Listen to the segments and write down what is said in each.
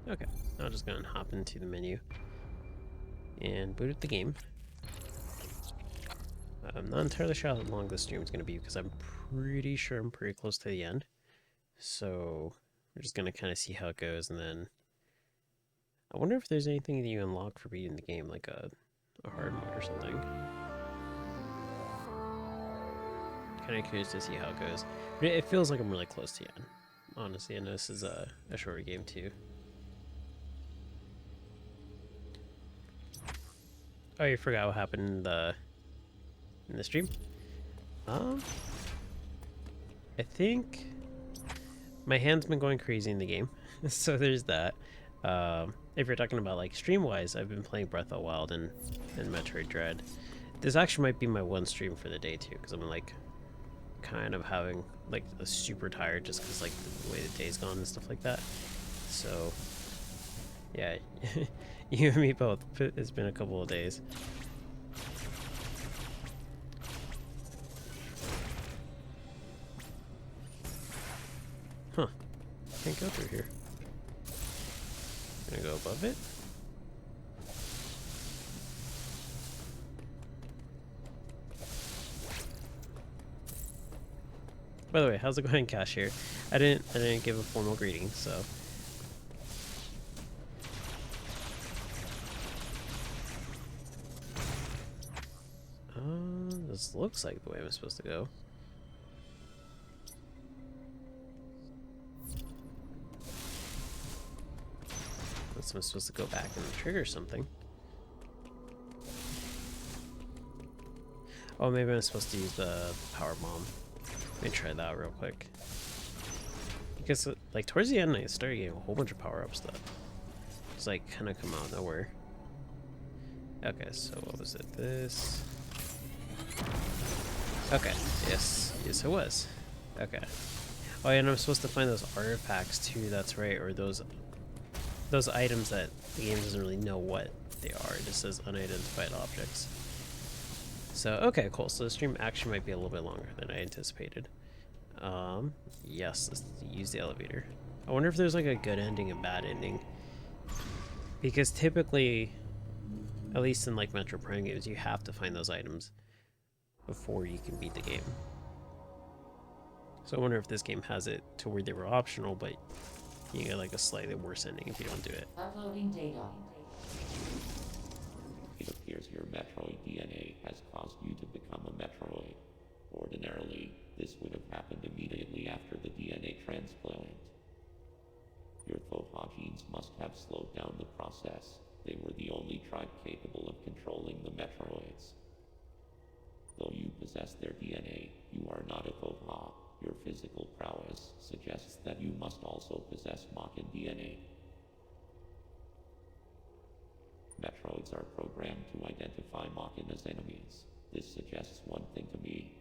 Okay, I'll just go and hop into the menu and boot up the game. I'm not entirely sure how long this stream is going to be because I'm pretty sure I'm pretty close to the end. So we're just going to kind of see how it goes, and then I wonder if there's anything that you unlock for beating the game, like a hard mode or something. Kind of curious to see how it goes. But it feels like I'm really close to the end. Honestly, I know this is a shorter game too. Oh, you forgot what happened in the stream? I think my hand's been going crazy in the game, so there's that. If you're talking about like stream-wise, I've been playing Breath of the Wild and Metroid Dread. This actually might be my one stream for the day too, because I'm like kind of having like a super tired just because like the way the day's gone and stuff like that. So yeah, you and me both. It's been a couple of days. Huh. Can't go through here. Gonna go above it. By the way, how's it going, Cashier? I didn't give a formal greeting, so. This looks like the way I'm supposed to go. Unless I'm supposed to go back and trigger something. Oh, maybe I'm supposed to use the power bomb. Let me try that real quick. Because, like, towards the end, I started getting a whole bunch of power-ups that just, like, kind of come out of nowhere. Okay, so what was it? This. Okay, yes, it was. Okay. Oh, yeah, and I'm supposed to find those artifacts too. That's right, or those items that the game doesn't really know what they are. It just says unidentified objects. So okay, cool. So the stream actually might be a little bit longer than I anticipated. Yes, let's use the elevator. I wonder if there's like a good ending and bad ending. Because typically, at least in like Metro Prime games, you have to find those items before you can beat the game. So I wonder if this game has it to where they were optional, but you get like a slightly worse ending if you don't do it. Uploading data. It appears your Metroid DNA has caused you to become a Metroid. Ordinarily, this would have happened immediately after the DNA transplant. Your Thoha genes must have slowed down the process. They were the only tribe capable of controlling the Metroids. Though you possess their DNA, you are not a Thoha. Your physical prowess suggests that you must also possess Makin DNA. Metroids are programmed to identify Makin as enemies. This suggests one thing to me.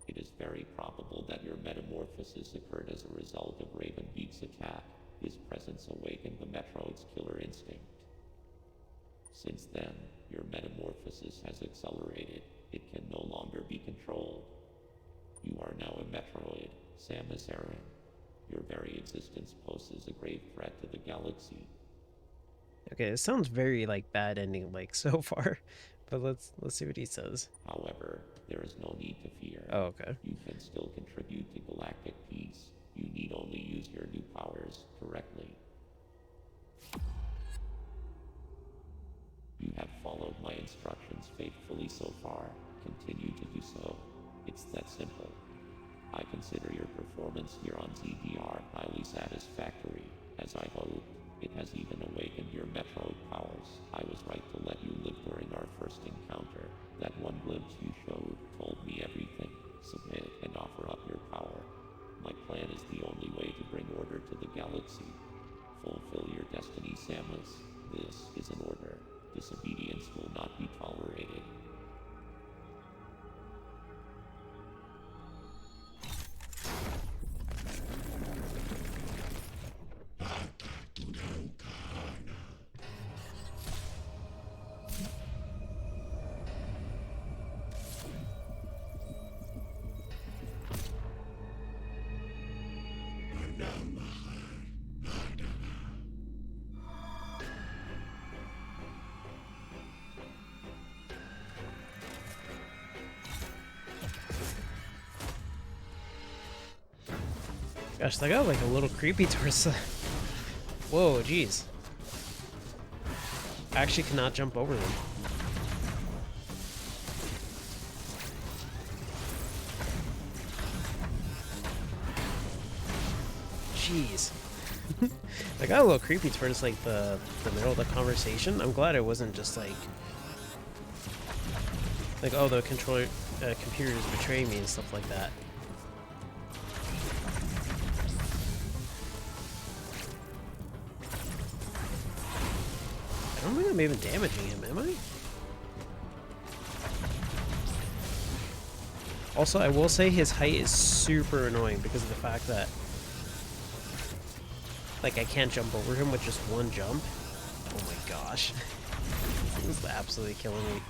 It is very probable that your metamorphosis occurred as a result of Ravenbeak's attack. His presence awakened the Metroid's killer instinct. Since then, your metamorphosis has accelerated. It can no longer be controlled. You are now a Metroid, Samus Aran. Your very existence poses a grave threat to the galaxy. Okay, it sounds very like bad ending like so far, but let's see what he says. However, there is no need to fear. Oh, okay. You can still contribute to galactic peace. You need only use your new powers correctly. You have followed my instructions faithfully so far. Continue to do so. It's that simple. I consider your performance here on ZDR highly satisfactory. As I hoped, it has even awakened your Metroid powers. I was right to let you live during our first encounter. That one glimpse you showed told me everything. Submit and offer up your power. My plan is the only way to bring order to the galaxy. Fulfill your destiny, Samus. This is an order. Disobedience will not be tolerated. Gosh, that got like a little creepy towards the... Whoa, jeez. I actually cannot jump over them. Jeez. I got a little creepy towards like the middle of the conversation. I'm glad it wasn't just like oh, the controller computer is betraying me and stuff like that. I don't think I'm even damaging him, am I? Also, I will say his height is super annoying because of the fact that like I can't jump over him with just one jump. Oh my gosh. This is absolutely killing me.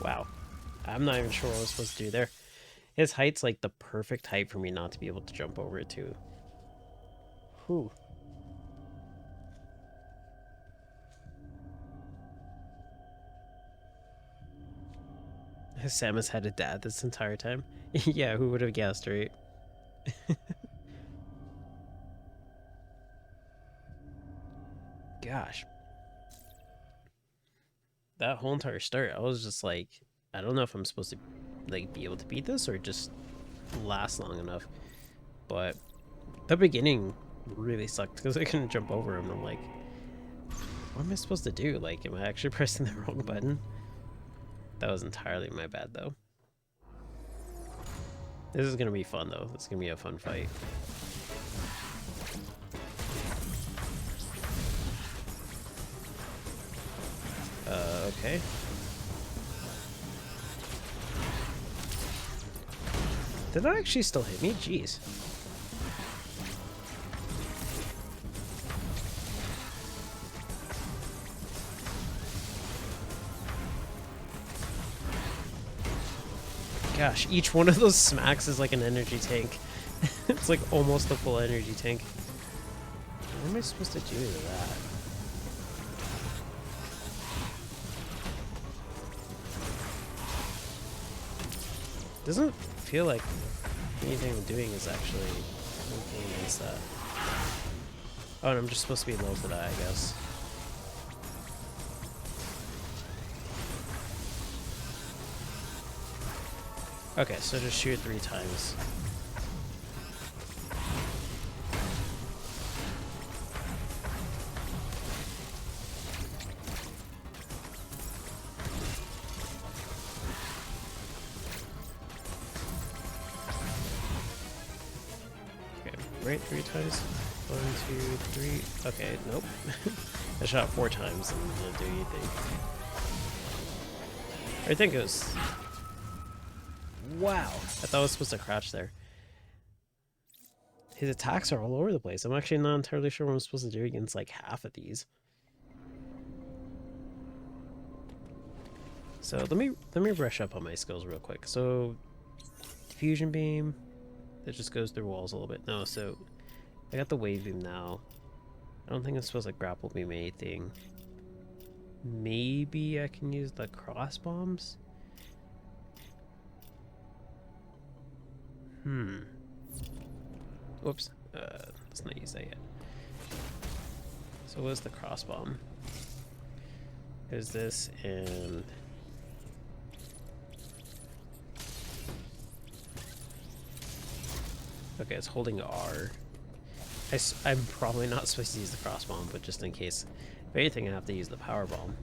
Wow. I'm not even sure what I was supposed to do there. His height's like the perfect height for me not to be able to jump over it too. Whew. Samus had a dad this entire time. Yeah, who would have guessed, right? Gosh. That whole entire start, I was just like, I don't know if I'm supposed to like be able to beat this or just last long enough. But the beginning really sucked because I couldn't jump over him. I'm like, what am I supposed to do? Like, am I actually pressing the wrong button? That was entirely my bad, though. This is gonna be fun, though. This is gonna be a fun fight. Okay. Did that actually still hit me? Jeez. Gosh, each one of those smacks is like an energy tank. It's like almost a full energy tank. What am I supposed to do to that? Doesn't feel like anything I'm doing is actually working against that. Oh, and I'm just supposed to be low for that, I guess. Okay, so just shoot 3 times. Okay, right, 3 times. 1, 2, 3. Okay, nope. I shot 4 times and didn't do anything. I think it was... Wow, I thought I was supposed to crouch there. His attacks are all over the place. I'm actually not entirely sure what I'm supposed to do against like half of these. So let me brush up on my skills real quick. So diffusion beam, that just goes through walls a little bit. No, so I got the wave beam now. I don't think I'm supposed to grapple beam anything. Maybe I can use the cross bombs. Whoops. Let's not use that yet. So what's the cross bomb? There's this and... Okay, it's holding R. I'm probably not supposed to use the cross bomb, but just in case. If anything, I have to use the power bomb.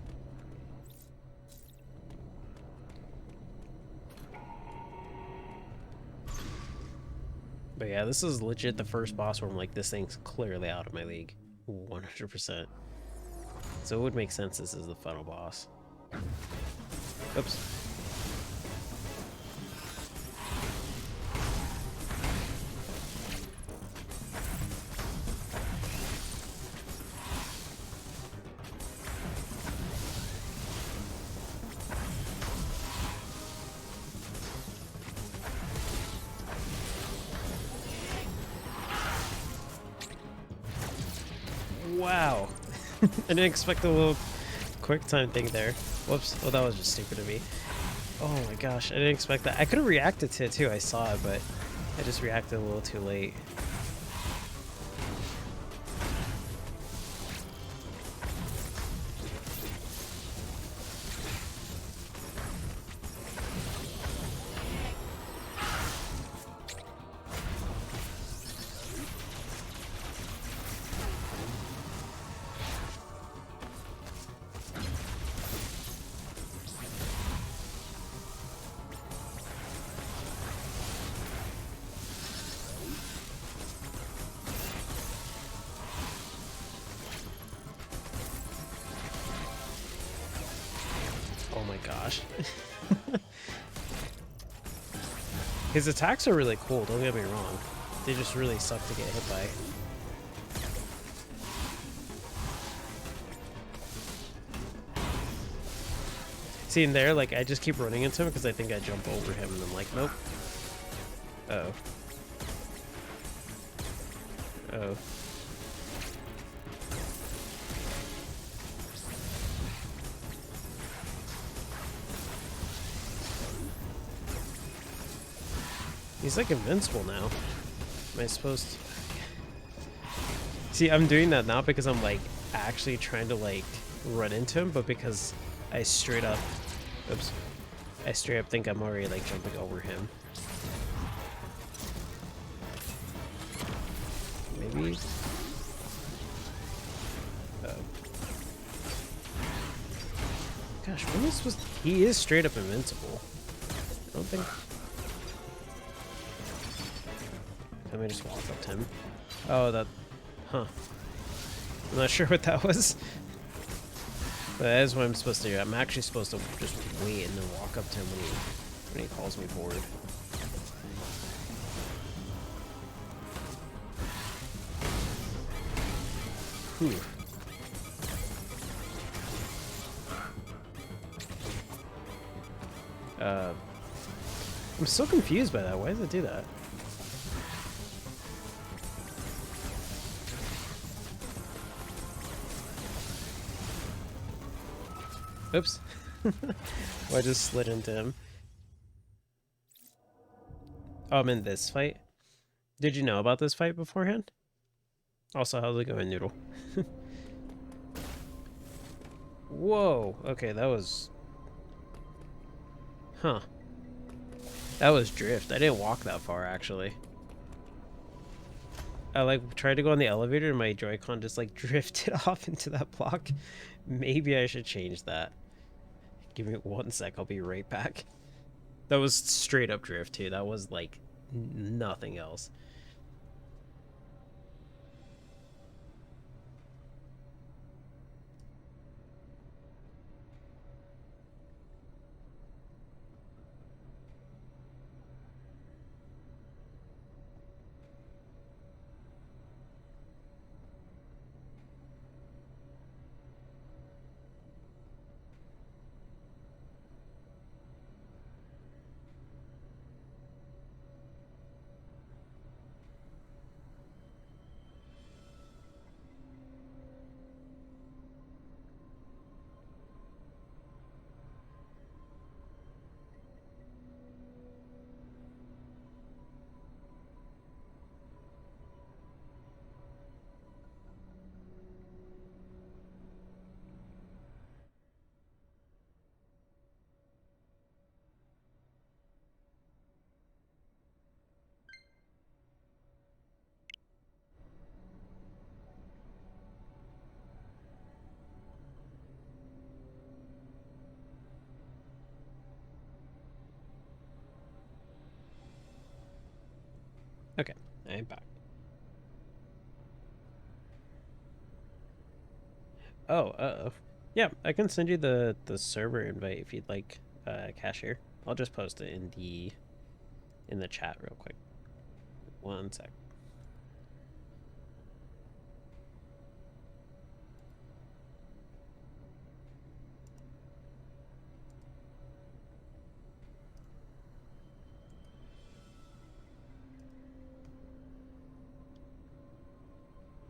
But yeah, this is legit the first boss where I'm like, this thing's clearly out of my league. 100%. So it would make sense this is the final boss. Oops. Wow. I didn't expect a little quick time thing there. Whoops. Oh, that was just stupid of me. Oh my gosh, I didn't expect that. I could have reacted to it too, I saw it, but I just reacted a little too late. Oh my gosh. His attacks are really cool, don't get me wrong. They just really suck to get hit by. See, in there, like, I just keep running into him because I think I jump over him, and I'm like, nope. Uh-oh. Uh-oh. He's like invincible now. Am I supposed to... See, I'm doing that not because I'm like actually trying to like run into him, but because I straight up... Oops. I straight up think I'm already like jumping over him. Maybe... Oh. Gosh, when is supposed to... He is straight up invincible. I don't think... Let me just walk up to him. Oh, that... Huh. I'm not sure what that was. But that is what I'm supposed to do. I'm actually supposed to just wait and then walk up to him when he calls me forward. Whew. I'm so confused by that. Why does it do that? Oops. I just slid into him. Oh, I'm in this fight? Did you know about this fight beforehand? Also, how's it going, Noodle? Whoa. Okay, that was... Huh. That was drift. I didn't walk that far, actually. I, like, tried to go on the elevator and my Joy-Con just, like, drifted off into that block. Maybe I should change that. Give me 1 sec, I'll be right back. That was straight up drift, too. That was, like, nothing else. Okay, I'm back. Oh, uh-oh. Yeah, I can send you the server invite if you'd like, Cashier. I'll just post it in the chat real quick. 1 sec.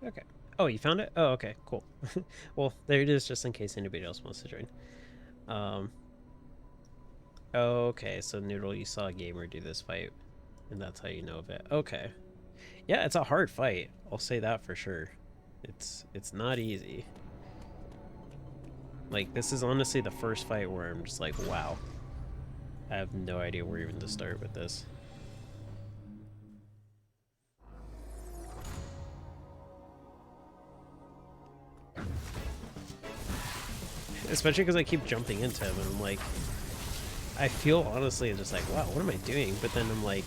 Okay. Oh, you found it? Oh, okay, cool. Well, there it is, just in case anybody else wants to join. Um, Okay, so Noodle, you saw a gamer do this fight, and that's how you know of it. Okay. Yeah, it's a hard fight. I'll say that for sure. It's not easy. Like, this is honestly the first fight where I'm just like, wow. I have no idea where even to start with this. Especially because I keep jumping into him, and I'm like, I feel honestly just like, wow, what am I doing? But then I'm like,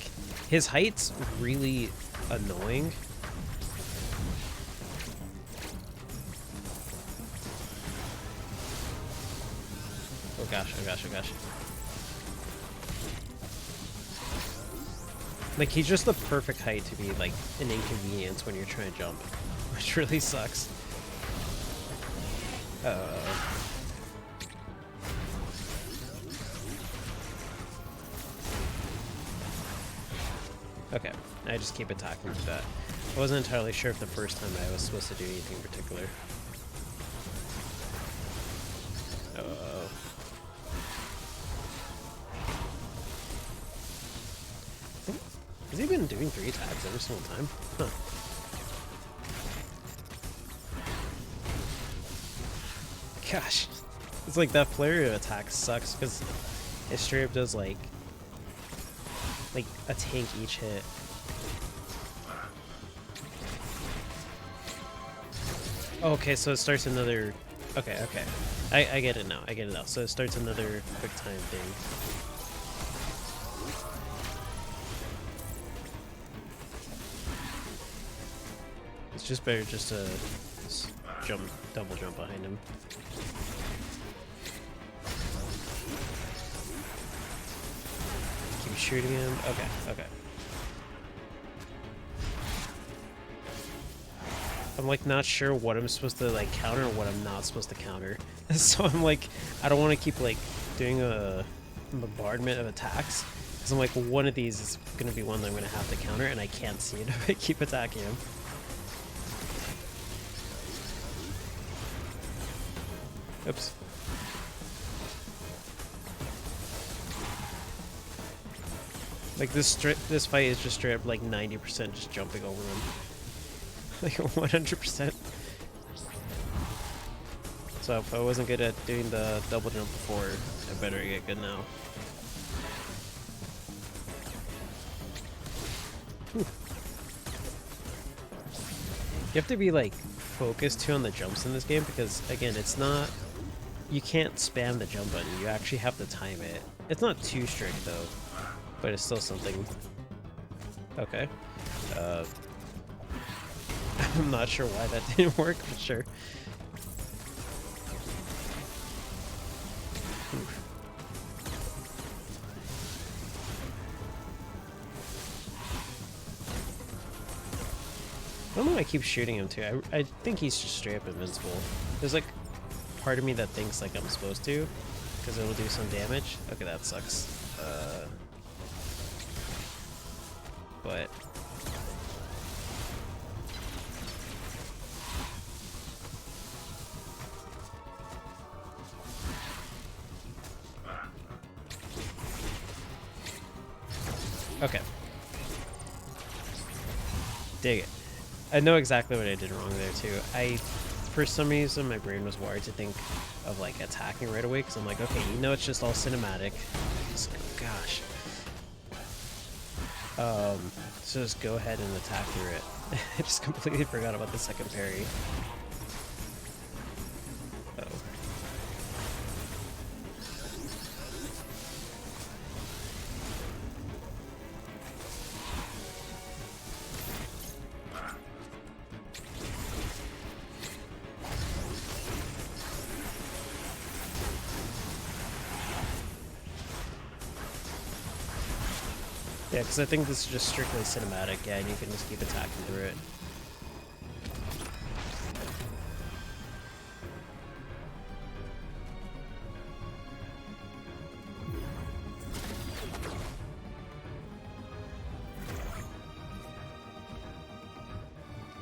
his height's really annoying. Oh gosh, oh gosh, oh gosh. Like, he's just the perfect height to be like an inconvenience when you're trying to jump, which really sucks. Okay, I just keep attacking with that. I wasn't entirely sure if the first time I was supposed to do anything particular. Has he been doing 3 attacks every single time? Huh. Gosh. It's like that flurry of attack sucks because it straight up does like a tank each hit. Okay, so it starts another... Okay, okay. I get it now. I get it now. So it starts another quick time thing. It's just better just to jump, double jump behind him. Keep shooting him. Okay, okay. I'm like not sure what I'm supposed to like counter and what I'm not supposed to counter. So I'm like, I don't want to keep like doing a bombardment of attacks. Because I'm like, well, one of these is going to be one that I'm going to have to counter and I can't see it if I keep attacking him. Oops. Like this fight is just straight up like 90% just jumping over him. Like 100%. So if I wasn't good at doing the double jump before, I better get good now. Whew. You have to be like focused too on the jumps in this game because again, it's not... You can't spam the jump button, you actually have to time it. It's not too strict though, but it's still something. Okay. I'm not sure why that didn't work, but sure. Oof. I don't know why I keep shooting him too. I think he's just straight up invincible. There's like part of me that thinks like I'm supposed to, because it'll do some damage. Okay, that sucks. But okay. Dig it. I know exactly what I did wrong there too. For some reason, my brain was wired to think of like attacking right away because I'm like, okay, you know it's just all cinematic. So, gosh. So just go ahead and attack through it. I just completely forgot about the second parry. Yeah, because I think this is just strictly cinematic, yeah, and you can just keep attacking through it.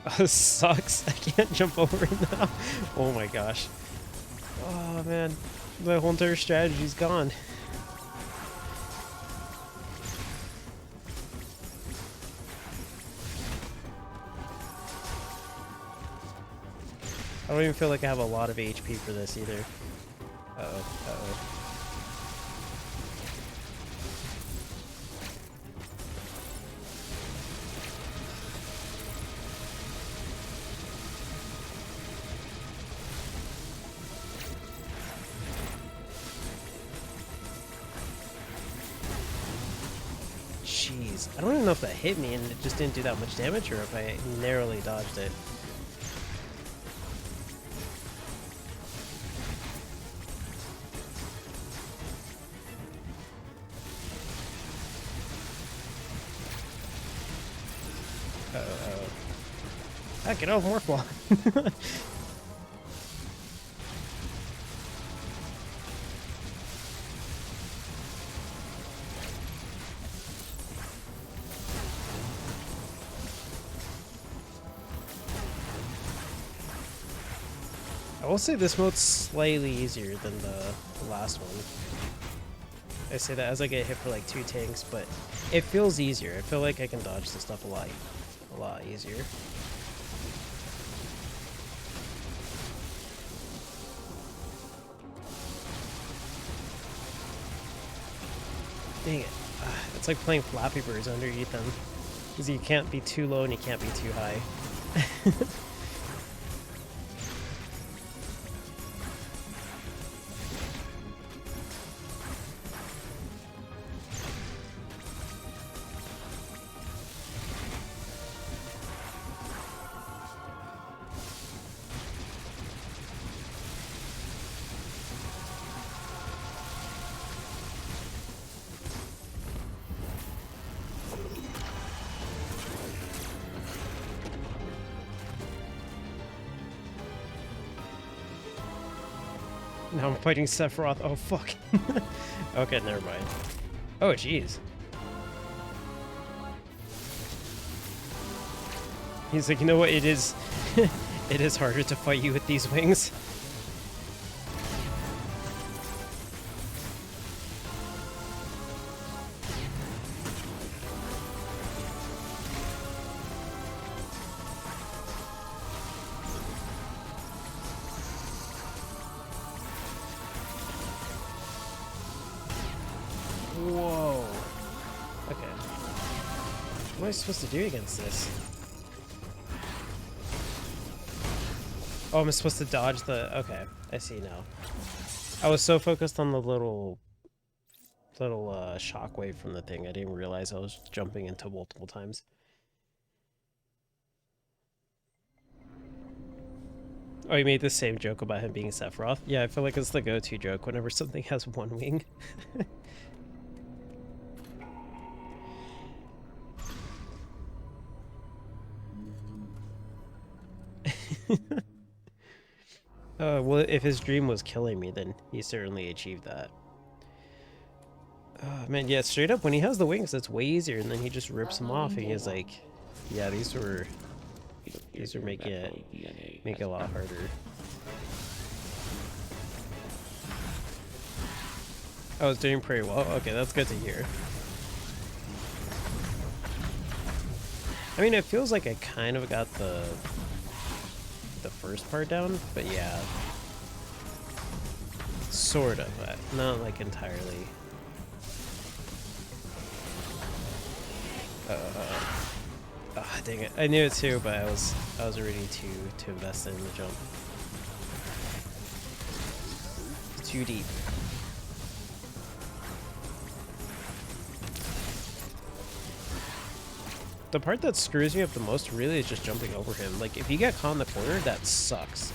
Oh, this sucks. I can't jump over it now. Oh my gosh. Oh man, my whole entire strategy's gone. I don't even feel like I have a lot of HP for this either. Uh-oh, uh-oh. Jeez, I don't even know if that hit me and it just didn't do that much damage or if I narrowly dodged it. Uh-oh. Ah, get off Morph Ball. I will say this mode's slightly easier than the last one. I say that as I get hit for like 2 tanks, but it feels easier. I feel like I can dodge the stuff a lot easier. Dang it. It's like playing Flappy Birds underneath them. Because you can't be too low and you can't be too high. Now I'm fighting Sephiroth. Oh, fuck. Okay, never mind. Oh, jeez. He's like, you know what? It is... it is harder to fight you with these wings. Whoa. Okay. What am I supposed to do against this? Oh, I'm supposed to dodge the... Okay, I see now. I was so focused on the little shockwave from the thing, I didn't realize I was jumping into multiple times. Oh, you made the same joke about him being Sephiroth? Yeah, I feel like it's the go-to joke whenever something has one wing. Well, if his dream was killing me, then he certainly achieved that. Oh, man, yeah, straight up, when he has the wings, that's way easier, and then he just rips them off, and he's like, yeah, these were making it a lot harder. I was doing pretty well. Okay, that's good to hear. I mean, it feels like I kind of got the first part down, but yeah. Sort of, but not like entirely. Dang it. I knew it too, but I was ready to invest in the jump. It's too deep. The part that screws me up the most really is just jumping over him. Like, if you get caught in the corner, that sucks.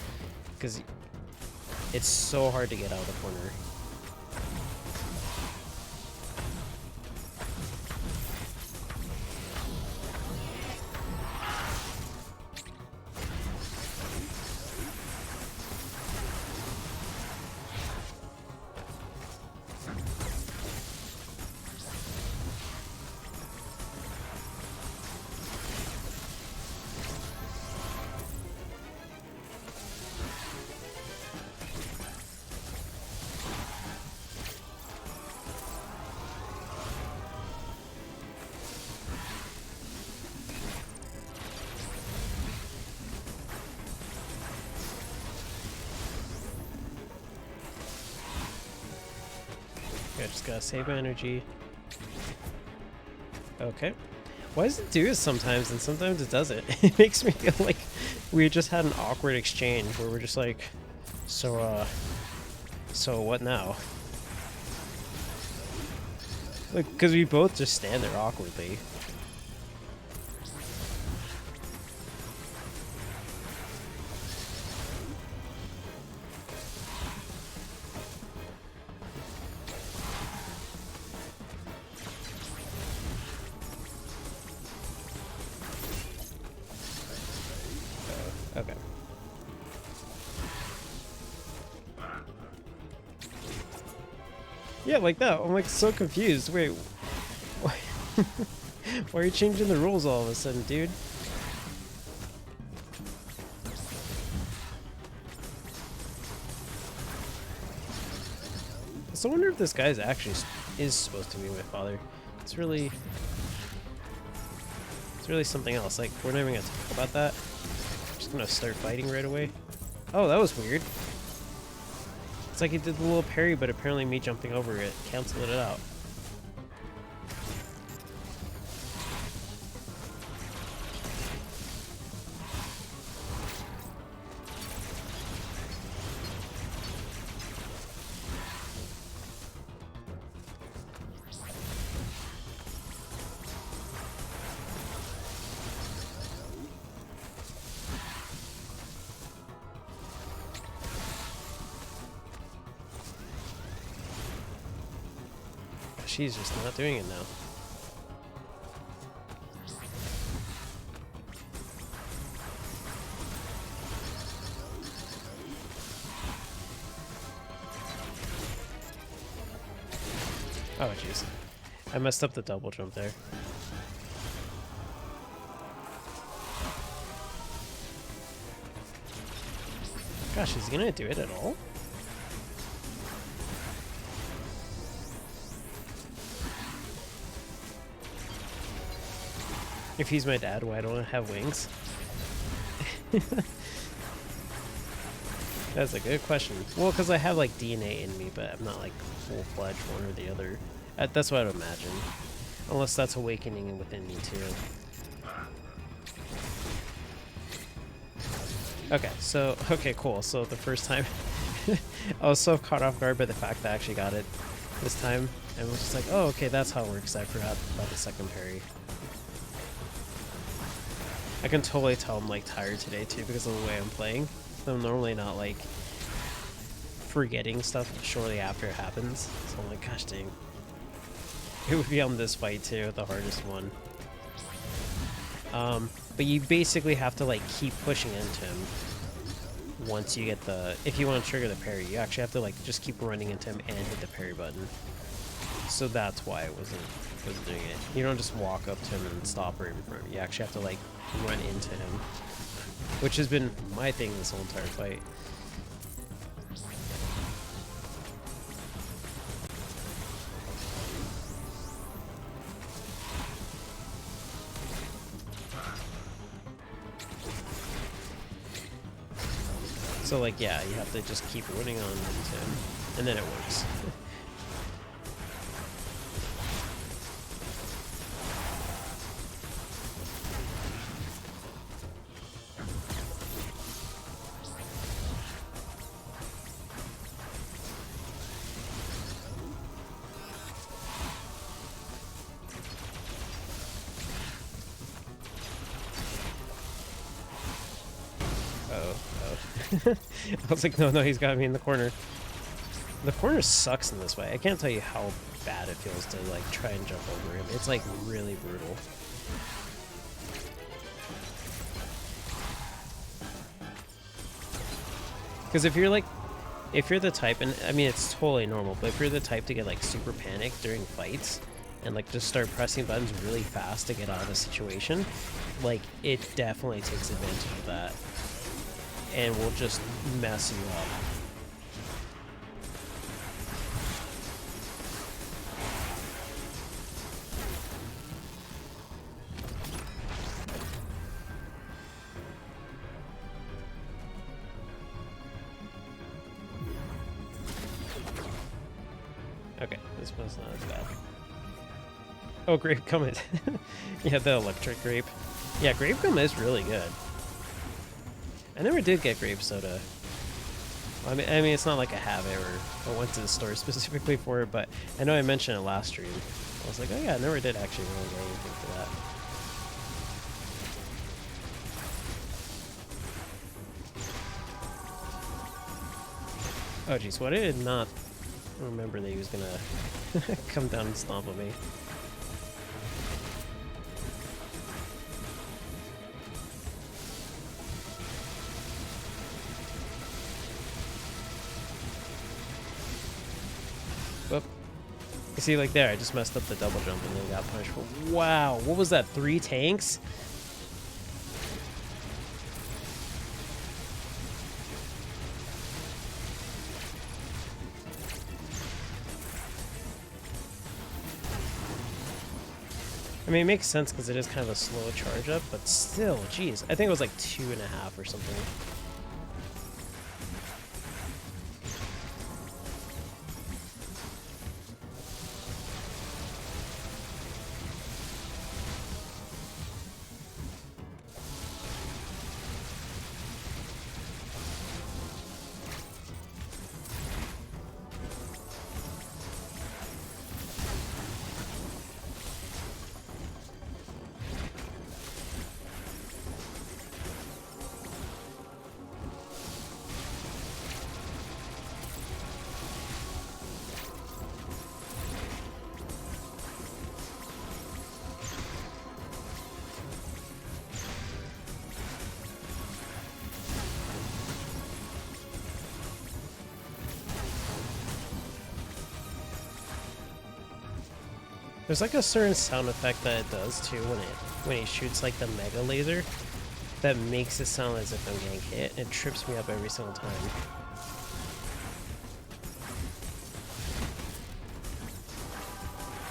Because it's so hard to get out of the corner. just gotta save my energy. Okay. Why does it do this sometimes and sometimes it doesn't? It makes me feel like we just had an awkward exchange where we're just like, so what now? Like, because we both just stand there awkwardly. Okay. Yeah, like that. I'm like so confused. Wait, why, why are you changing the rules all of a sudden, dude? So I wonder if this guy's actually is supposed to be my father. It's really something else. Like, we're not even gonna talk about that. Just gonna start fighting right away. Oh, that was weird. It's like he did the little parry, but apparently me jumping over it canceled it out. She's just not doing it now. Oh jeez, I messed up the double jump there. Gosh, is he gonna do it at all? If he's my dad, why don't I have wings? That's a good question. Well, because I have like DNA in me, but I'm not like full-fledged one or the other. That's what I'd imagine. Unless that's awakening within me too. Okay, cool. So the first time, I was so caught off guard by the fact that I actually got it this time. And was just like, oh, okay, that's how it works. I forgot about the second parry. I can totally tell I'm like tired today too because of the way I'm playing. I'm normally not like forgetting stuff shortly after it happens. So I'm like, gosh dang. It would be on this fight too, the hardest one. But you basically have to like keep pushing into him once you get the, if you want to trigger the parry, you actually have to like just keep running into him and hit the parry button. So that's why I wasn't doing it. You don't just walk up to him and stop right in front of him. You actually have to like run into him, which has been my thing this whole entire fight. So like, yeah, you have to just keep running on into him, and then it works. I was like, no, he's got me in the corner. The corner sucks in this way. I can't tell you how bad it feels to like try and jump over him. It's like really brutal. Because if you're the type, and I mean it's totally normal, but if you're the type to get like super panicked during fights and like just start pressing buttons really fast to get out of the situation, like it definitely takes advantage of that and will just mess you up. nice, but it's not as bad. Oh, grape gum is... yeah, the electric grape. Yeah, grape gum is really good. I never did get grape soda. I mean, it's not like I have it or I went to the store specifically for it, but I know I mentioned it last stream. I was like, oh yeah, I never did actually really get anything for that. Oh jeez, well I did not remember that he was gonna come down and stomp on me. Whoop. You see, like there, I just messed up the double jump and then got punished for. Wow, what was that? 3 tanks? I mean, it makes sense because it is kind of a slow charge up, but still, geez. I think it was like 2.5 or something. There's like a certain sound effect that it does too when it shoots like the mega laser that makes it sound as if I'm getting hit. It trips me up every single time.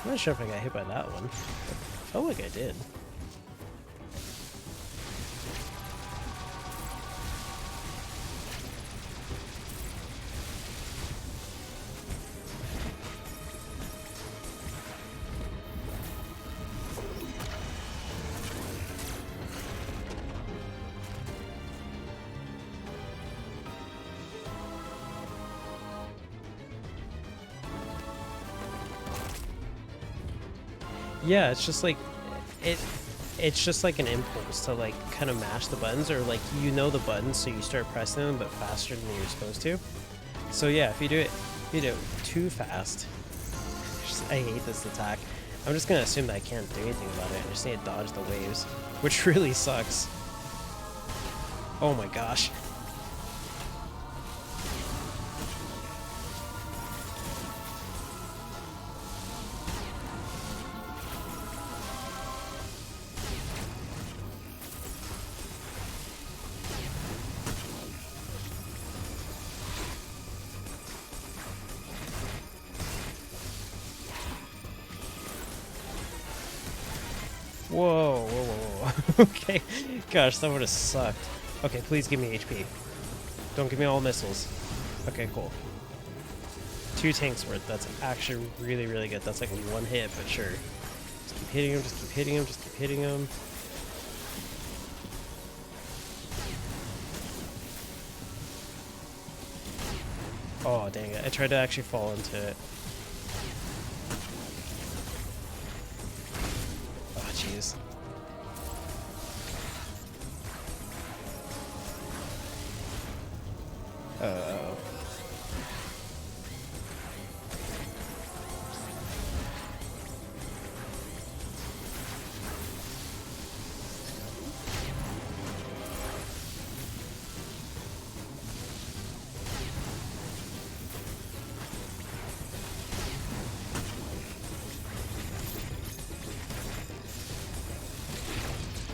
I'm not sure if I got hit by that one. I felt like I did. Yeah, it's just like it's just like an impulse to like kind of mash the buttons, or like you know the buttons so you start pressing them but faster than you're supposed to. So yeah, if you do it too fast. I hate this attack. I'm just gonna assume that I can't do anything about it. I just need to dodge the waves, which really sucks. Oh my gosh. Whoa, whoa, whoa, whoa. Okay. Gosh, that would have sucked. Okay, please give me HP. Don't give me all missiles. Okay, cool. 2 tanks worth. That's actually really, really good. That's like 1 hit, but sure. Just keep hitting him, just keep hitting him, just keep hitting him. Oh, dang it. I tried to actually fall into it. Oh, jeez. Uh-oh.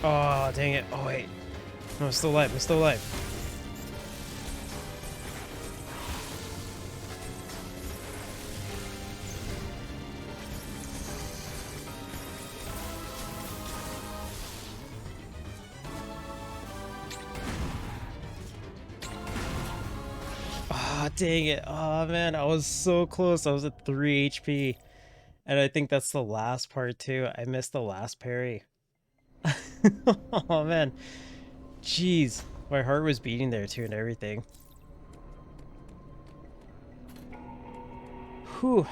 Oh, dang it. Oh, wait. No, I'm still alive. I'm still alive. Oh, dang it. Oh, man. I was so close. I was at 3 HP. And I think that's the last part too. I missed the last parry. Oh man. Jeez. My heart was beating there too and everything. Whew.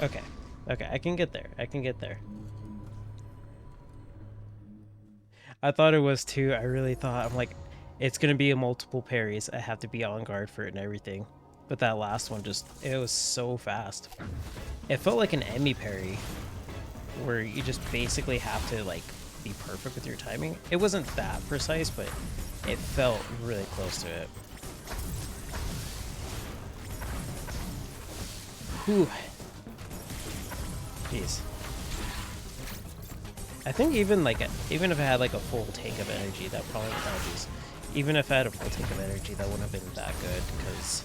Okay. Okay, I can get there. I can get there. I thought it was too. I really thought, I'm like, it's gonna be a multiple parries. I have to be on guard for it and everything. But that last one just, it was so fast. It felt like an Emmy parry, where you just basically have to like be perfect with your timing. It wasn't that precise, but it felt really close to it. Whew. Jeez. I think even if I had like a full tank of energy, that probably apologies. Even if I had a full tank of energy, that wouldn't have been that good because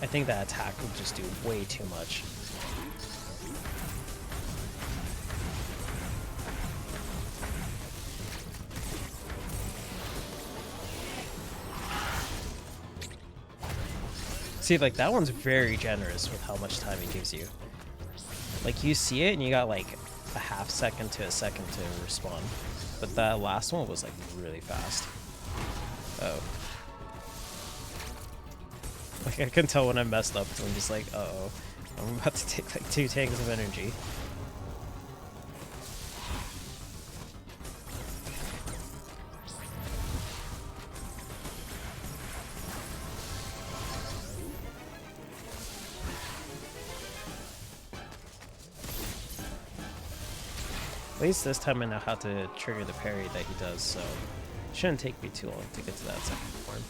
I think that attack would just do way too much. See, like that one's very generous with how much time it gives you. Like you see it and you got like a half second to a second to respawn. But that last one was like really fast. Oh. Like I can tell when I messed up because I'm just like, uh-oh. I'm about to take like 2 tanks of energy. At least this time I know how to trigger the parry that he does, so it shouldn't take me too long to get to that second form.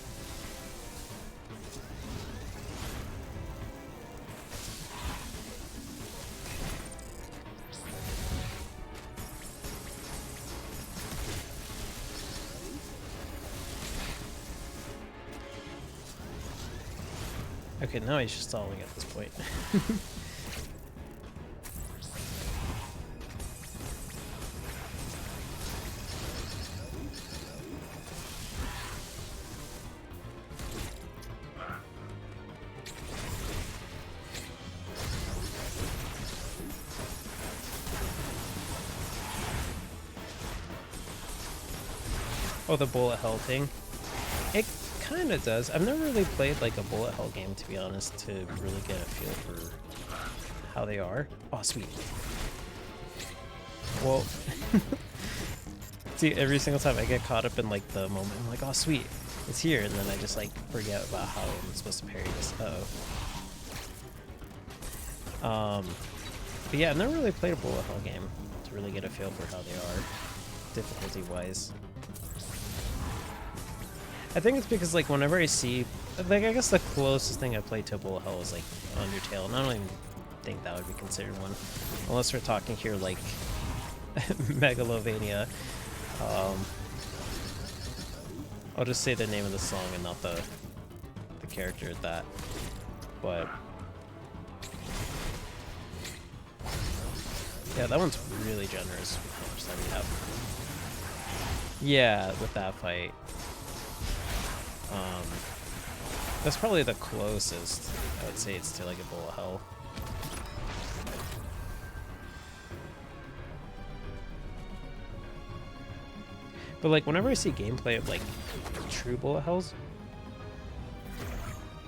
Okay, now he's just stalling at this point. Oh, the bullet hell thing. It kind of does. I've never really played like a bullet hell game, to be honest, to really get a feel for how they are. Oh, sweet. Well, see, every single time I get caught up in like the moment, I'm like, oh, sweet, it's here, and then I just like forget about how I'm supposed to parry this. Uh-oh. But yeah, I've never really played a bullet hell game to really get a feel for how they are, difficulty-wise. I think it's because, like, whenever I see, like, I guess the closest thing I played to a bullet hell is, like, Undertale, and I don't even think that would be considered one. Unless we're talking here, like, Megalovania. I'll just say the name of the song and not the character at that. But yeah, that one's really generous with how much time you have. Yeah, with that fight. That's probably the closest I would say it's to like a bullet hell. But like whenever I see gameplay of like true bullet hells,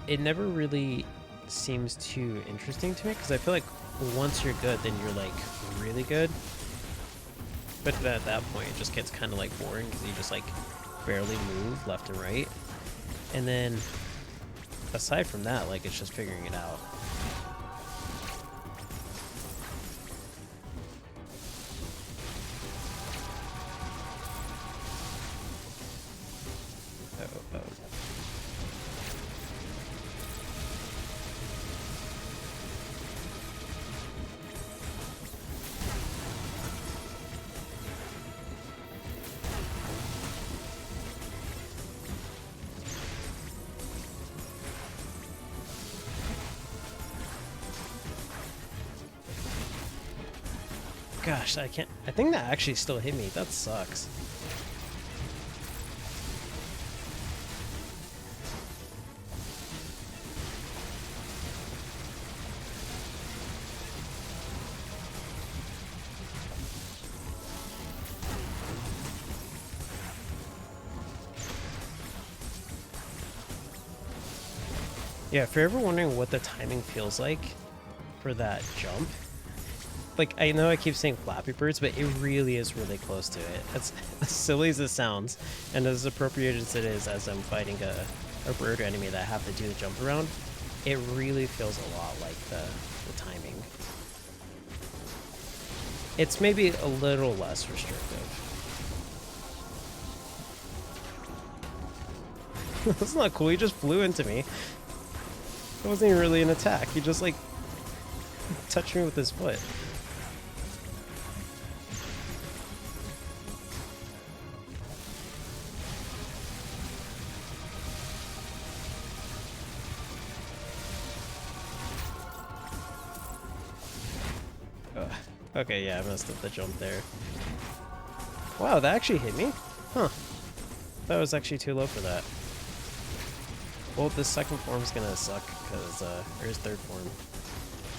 it never really seems too interesting to me because I feel like once you're good, then you're like really good. But at that point, it just gets kind of like boring because you just like barely move left and right. And then, aside from that, like, it's just figuring it out. Oh. Gosh, I can't. I think that actually still hit me. That sucks. Yeah, if you're ever wondering what the timing feels like for that jump, like, I know I keep saying Flappy Birds, but it really is really close to it. It's as silly as it sounds, and as appropriate as it is as I'm fighting a bird enemy that I have to do the jump around, it really feels a lot like the timing. It's maybe a little less restrictive. That's not cool, he just flew into me. It wasn't even really an attack, he just like touched me with his foot. Ugh. Okay, yeah, I messed up the jump there. Wow, that actually hit me? Huh. That was actually too low for that. Well, this second form's gonna suck, because, or his third form.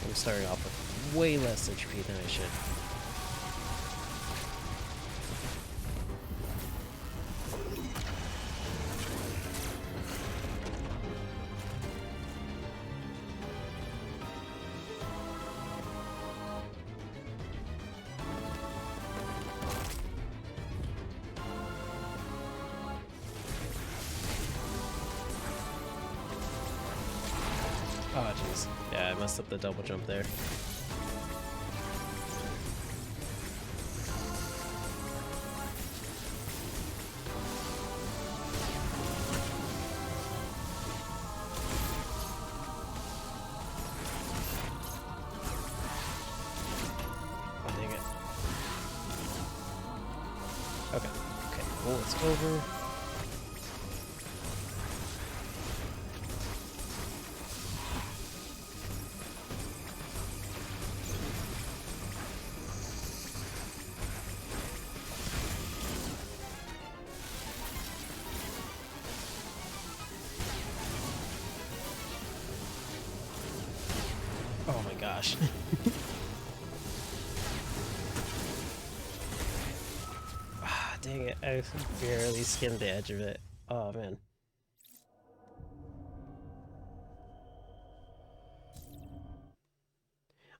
I'm starting off with way less HP than I should. Oh, jeez. Yeah, I messed up the double jump there. Oh, dang it. Okay. Okay, cool, it's over. Oh my gosh. Ah, dang it, I barely skimmed the edge of it. Oh man.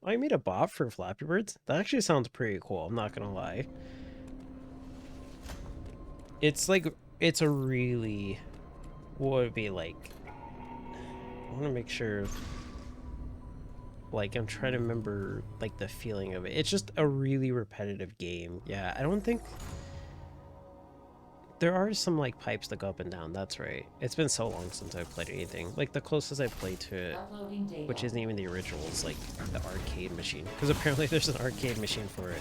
Oh, you made a bot for Flappy Birds? That actually sounds pretty cool, I'm not gonna lie. It's like, it's a really, what would it be like? I want to make sure, like, I'm trying to remember, like, the feeling of it. It's just a really repetitive game. Yeah, I don't think... There are some, like, pipes that go up and down, that's right. It's been so long since I've played anything. Like, the closest I've played to it, which isn't even the original, is, like, the arcade machine. Because apparently there's an arcade machine for it.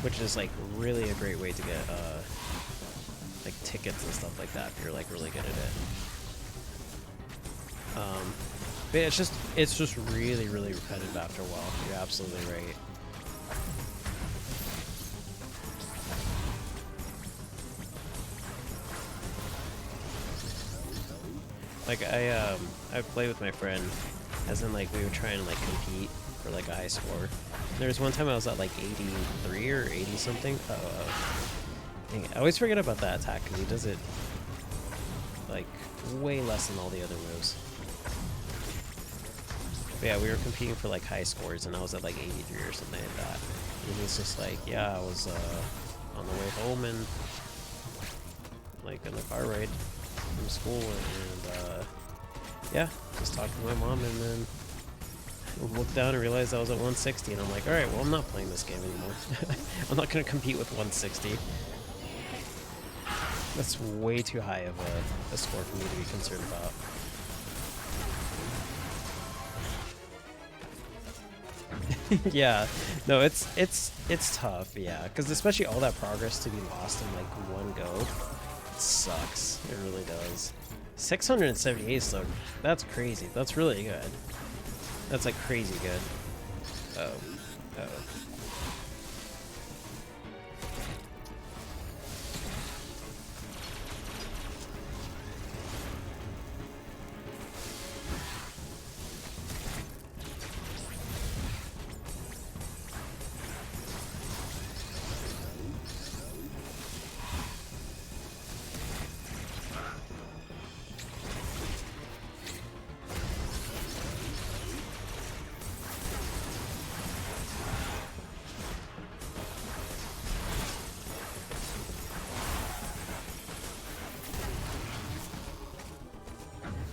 Which is, like, really a great way to get, like, tickets and stuff like that if you're, like, really good at it. But it's just really, really repetitive after a while. You're absolutely right. Like, I played with my friend, as in, like, we were trying to, like, compete for, like, a high score. There was one time I was at, like, 83 or 80 something. Dang it. I always forget about that attack, because he does it, like, way less than all the other moves. But yeah, we were competing for, like, high scores, and I was at, like, 83 or something like that. And he's just like, yeah, I was, on the way home, and, like, in the car ride from school, and yeah, just talked to my mom, and then looked down and realized I was at 160, and I'm like, alright, well, I'm not playing this game anymore. I'm not going to compete with 160. That's way too high of a score for me to be concerned about. Yeah, no, it's tough, yeah, because especially all that progress to be lost in, like, one go, it sucks. It really does. 678 though, that's crazy. That's really good. That's, like, crazy good. Uh-oh. Uh-oh.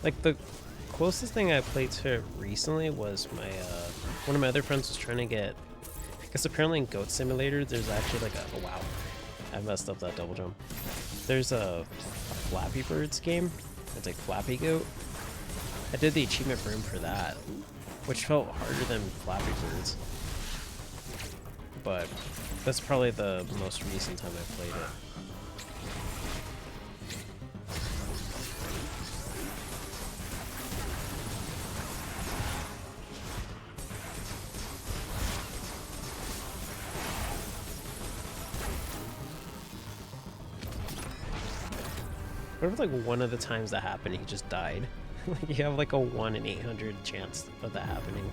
Like the closest thing I played to it recently was my one of my other friends was trying to get, because apparently in Goat Simulator there's actually like a, oh wow, I messed up that double jump. There's a Flappy Birds game. It's like Flappy Goat. I did the achievement for him for that, which felt harder than Flappy Birds. But that's probably the most recent time I played it. What if like one of the times that happened he just died? Like you have like a 1 in 800 chance of that happening.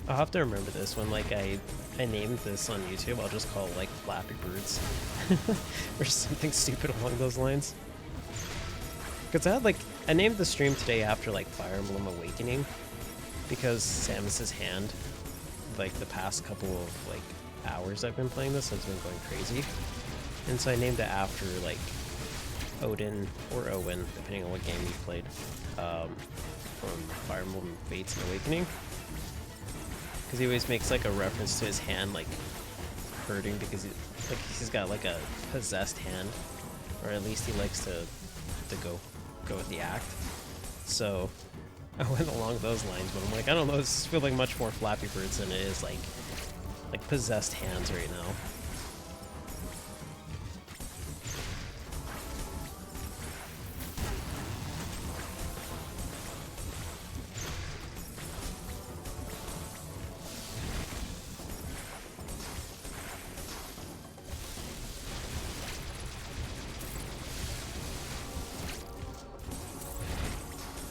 I'll have to remember this when like I named this on YouTube. I'll just call it like Flappy Birds or something stupid along those lines. Because I named the stream today after like Fire Emblem Awakening, because Samus's hand, like the past couple of like hours I've been playing this, has been going crazy, and so I named it after like Odin or Owen, depending on what game you played, from Fire Emblem Fates and Awakening. Because he always makes like a reference to his hand like hurting because he's got like a possessed hand, or at least he likes to go with the act. So I went along those lines, but I'm like, I don't know, this is feeling much more Flappy Birds than it is like possessed hands right now.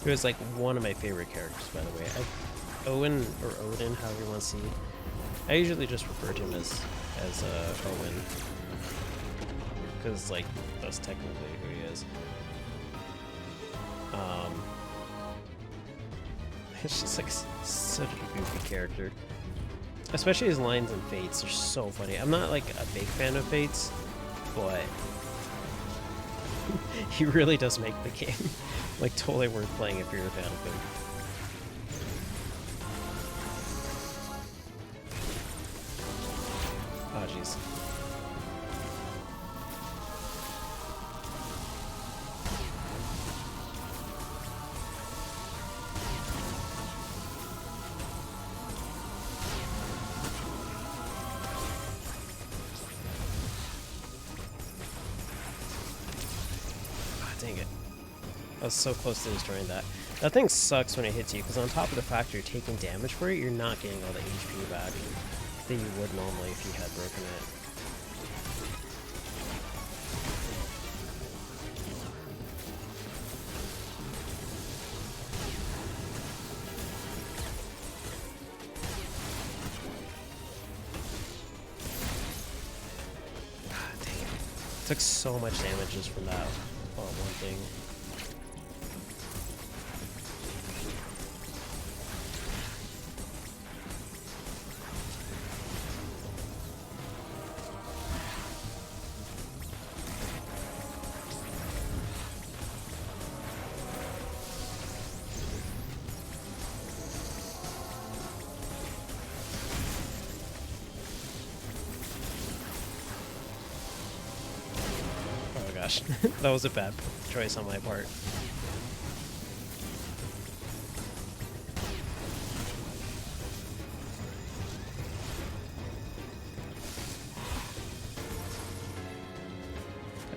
He was like one of my favorite characters, by the way. Owen, or Odin, however you want to see. I usually just refer to him as Owen, because like that's technically who he is. It's just like such a goofy character, especially his lines in Fates are so funny. I'm not like a big fan of Fates, but he really does make the game like totally worth playing if you're a fan of him. Oh jeez. Dang it. I was so close to destroying that. That thing sucks when it hits you, because on top of the fact you're taking damage for it, you're not getting all the HP back that you would normally if you had broken it. God dang it. Took so much damage just from that one thing. That was a bad choice on my part.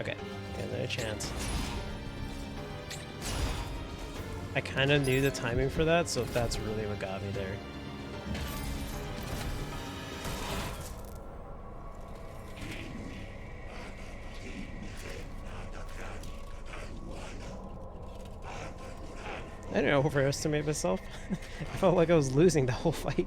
Okay, get another chance. I kind of knew the timing for that, so that's really what got me there. I didn't overestimate myself. I felt like I was losing the whole fight.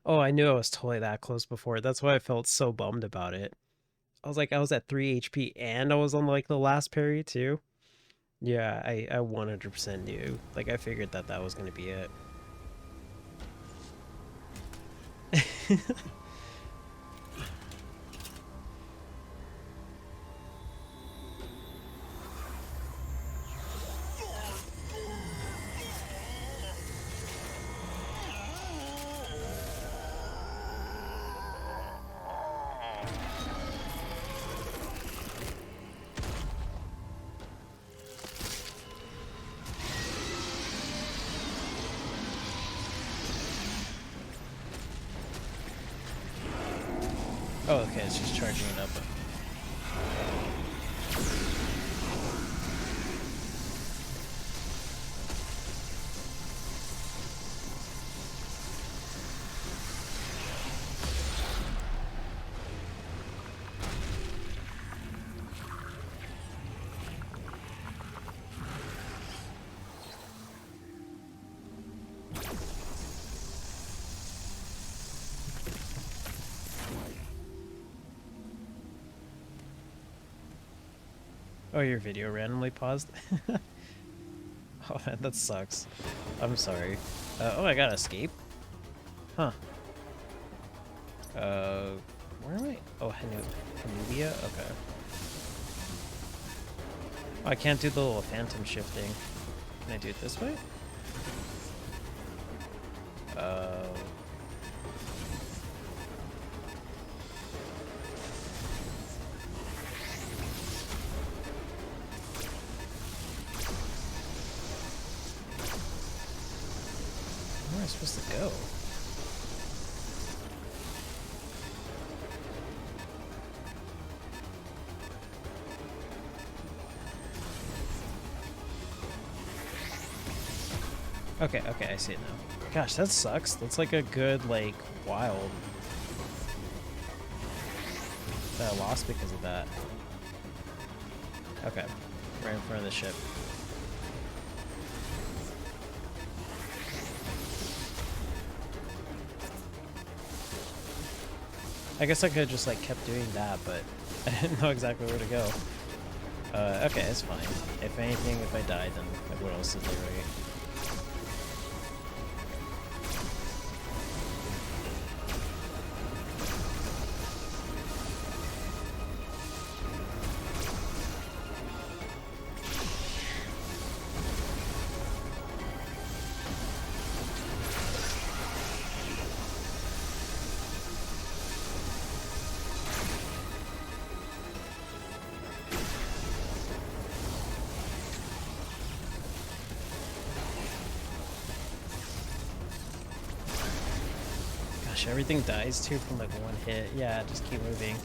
Oh, I knew I was totally that close before. That's why I felt so bummed about it. I was like, I was at 3 HP and I was on like the last parry too. Yeah, I 100% knew. Like, I figured that that was going to be it. Oh, okay, it's just charging it up. Oh, your video randomly paused? Oh man, that sucks. I'm sorry. Oh, I got escape? Huh. Where am I? Oh, Hanubia? Okay. Oh, I can't do the little phantom shifting. Can I do it this way? Where am I supposed to go? Okay, okay, I see it now. Gosh, that sucks. That's like a good, like, wild that I lost because of that. Okay, right in front of the ship. I guess I could have just like kept doing that, but I didn't know exactly where to go. Okay, it's fine. If anything, if I die, then like, what else is there, right? Gosh, everything dies too from like one hit. Yeah, just keep moving.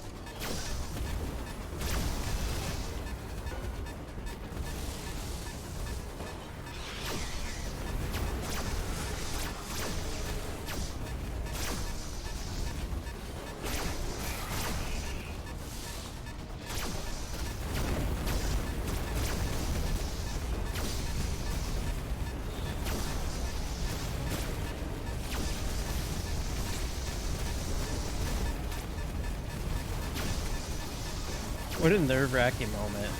What a nerve-wracking moment.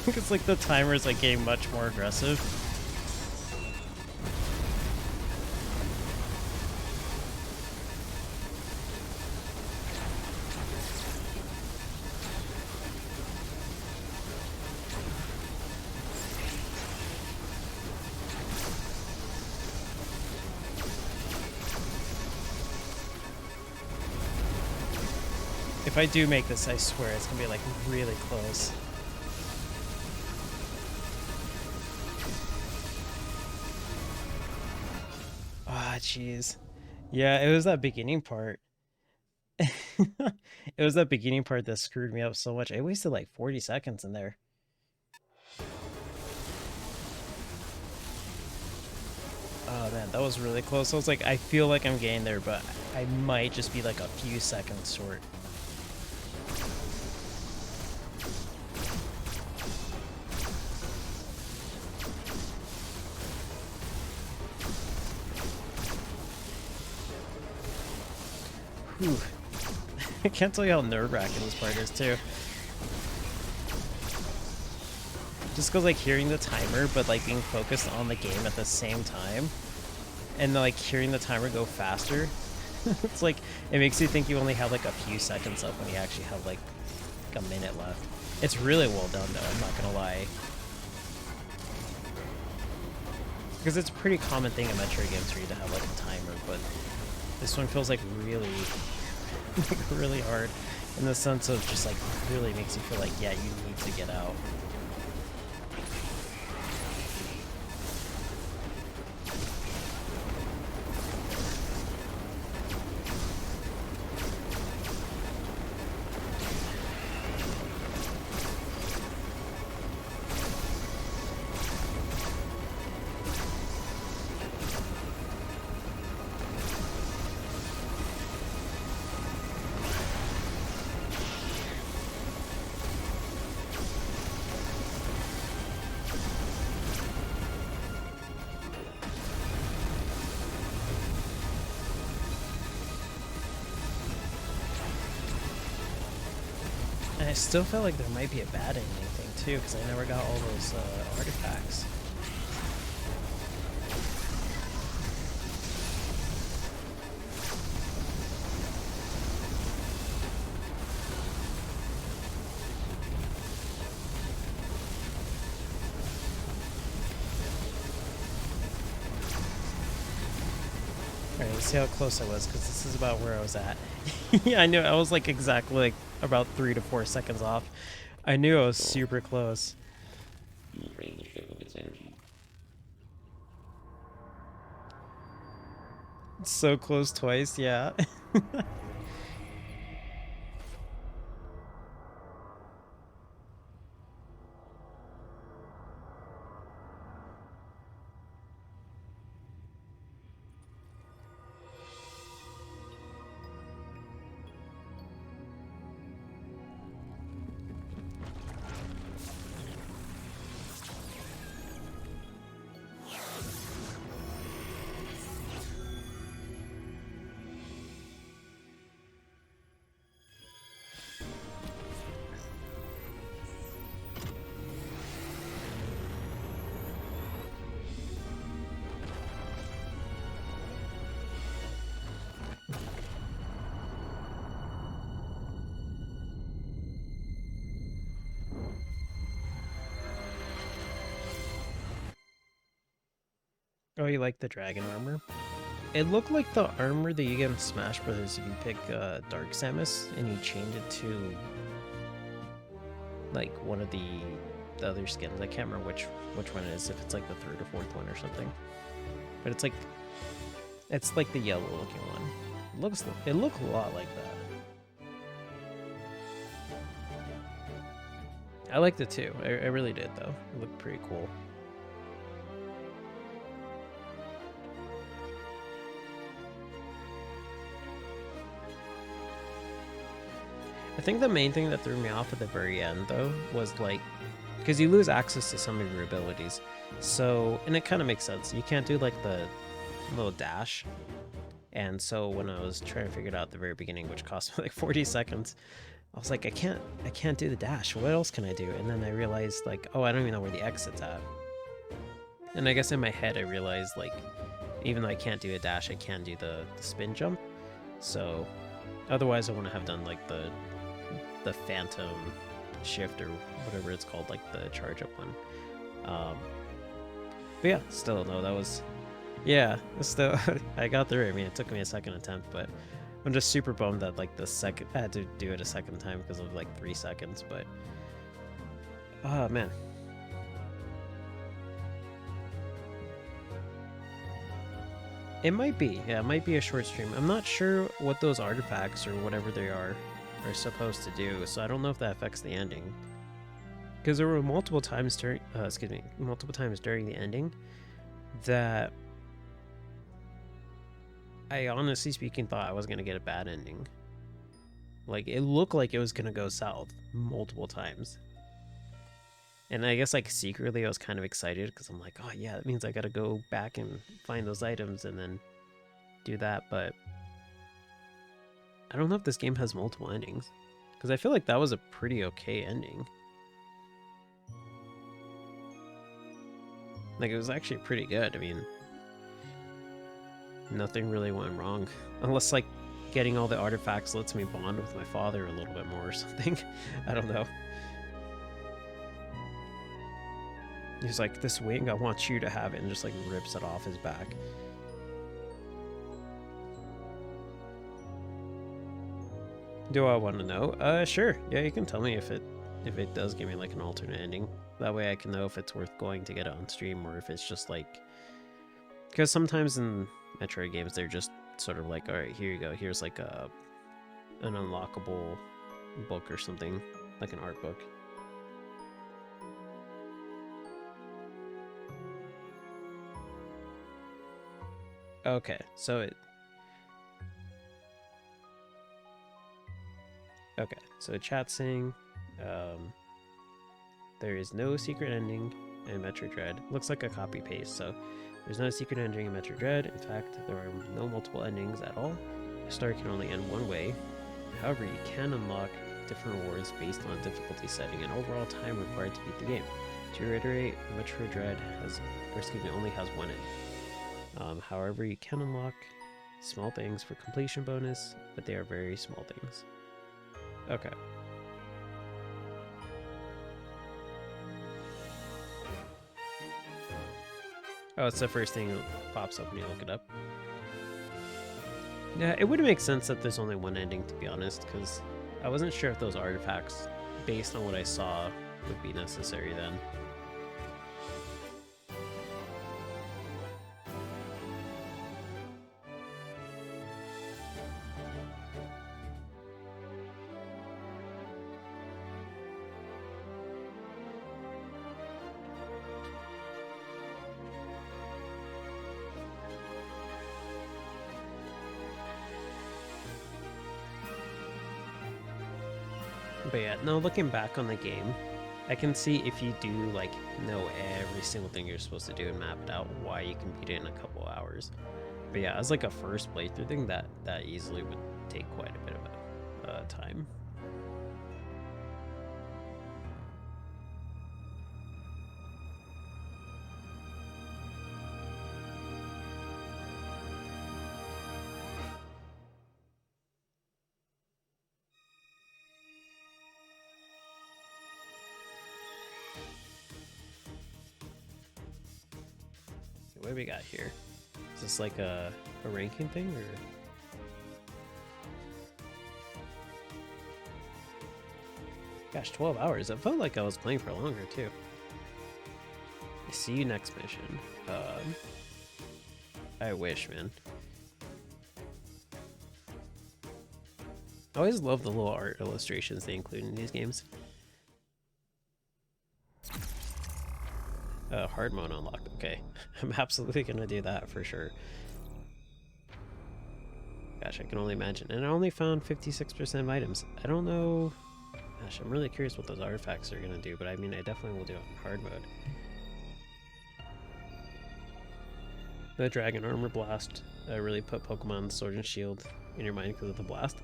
It's like the timer's like getting much more aggressive. If I do make this, I swear it's gonna be like really close. Ah, jeez. Yeah, it was that beginning part. It was that beginning part that screwed me up so much. I wasted like 40 seconds in there. Oh man, that was really close. I was like, I feel like I'm getting there, but I might just be like a few seconds short. Whew. I can't tell you how nerve-wracking this part is too. Just cause like hearing the timer, but like being focused on the game at the same time, and like hearing the timer go faster, it's like it makes you think you only have like a few seconds left when you actually have like a minute left. It's really well done though, I'm not gonna lie. Because it's a pretty common thing in Metroid games for you to have like a timer, but this one feels like really, like really hard in the sense of just like really makes you feel like, yeah, you need to get out. I still felt like there might be a bad ending thing too, because I never got all those artifacts. Alright, let's see how close I was, because this is about where I was at. Yeah, I knew I was like exactly like about 3 to 4 seconds off. I knew I was super close. You will drain the ship of its energy. So close twice, yeah. Oh, you like the dragon armor? It looked like the armor that you get in Smash Brothers if you pick Dark Samus and you change it to like one of the the other skins. I can't remember which one it is, if it's like the third or fourth one or something. But it's like the yellow looking one. It looks a lot like that. I liked it too. I really did though. It looked pretty cool. I think the main thing that threw me off at the very end, though, was like, because you lose access to some of your abilities. So, and it kind of makes sense. You can't do like the little dash. And so when I was trying to figure it out at the very beginning, which cost me like 40 seconds, I was like, I can't do the dash. What else can I do? And then I realized like, oh, I don't even know where the exit's at. And I guess in my head, I realized like, even though I can't do a dash, I can do the spin jump. So otherwise I wouldn't have done like the phantom shift or whatever it's called, like the charge up one. But yeah, still no, that was, yeah, still I got through it. I mean, it took me a second attempt, but I'm just super bummed that like I had to do it a second time because of like 3 seconds. But oh man, it might be, yeah, it might be a short stream. I'm not sure what those artifacts or whatever they are supposed to do, so I don't know if that affects the ending. Because there were multiple times during, multiple times during the ending that I honestly speaking thought I was gonna get a bad ending. Like it looked like it was gonna go south multiple times. And I guess like secretly I was kind of excited because I'm like, oh yeah, that means I gotta go back and find those items and then do that, but I don't know if this game has multiple endings, because I feel like that was a pretty okay ending. Like, it was actually pretty good. I mean, nothing really went wrong. Unless, like, getting all the artifacts lets me bond with my father a little bit more or something. I don't know. He's like, this wing, I want you to have it, and just, like, rips it off his back. Do I want to know? Sure. Yeah, you can tell me if it does give me like an alternate ending. That way I can know if it's worth going to get it on stream or if it's just like, because sometimes in Metroid games they're just sort of like, all right, here you go. Here's like an unlockable book or something, like an art book. Okay, so chat saying, there is no secret ending in Metroid Dread. Looks like a copy paste, so there's no secret ending in Metroid Dread. In fact, there are no multiple endings at all. A story can only end one way. However, you can unlock different rewards based on difficulty setting and overall time required to beat the game. To reiterate, Metroid Dread only has one end. However, you can unlock small things for completion bonus, but they are very small things. Okay. Oh, it's the first thing that pops up when you look it up. Yeah, it would make sense that there's only one ending, to be honest, because I wasn't sure if those artifacts, based on what I saw, would be necessary then. But yeah, no, looking back on the game, I can see if you do like know every single thing you're supposed to do and map it out, why you can beat it in a couple hours. But yeah, as like a first playthrough thing, that easily would take quite a bit of time. So what do we got here? Is this like a ranking thing or? Gosh, 12 hours. It felt like I was playing for longer too. see you next mission. I wish, man. I always love the little art illustrations they include in these games. Hard mode unlocked. Okay, I'm absolutely gonna do that for sure. Gosh, I can only imagine. And I only found 56% of items. I don't know. Gosh, I'm really curious what those artifacts are gonna do, but I mean, I definitely will do it in hard mode. The Dragon Armor Blast really put Pokemon Sword and Shield in your mind because of the blast.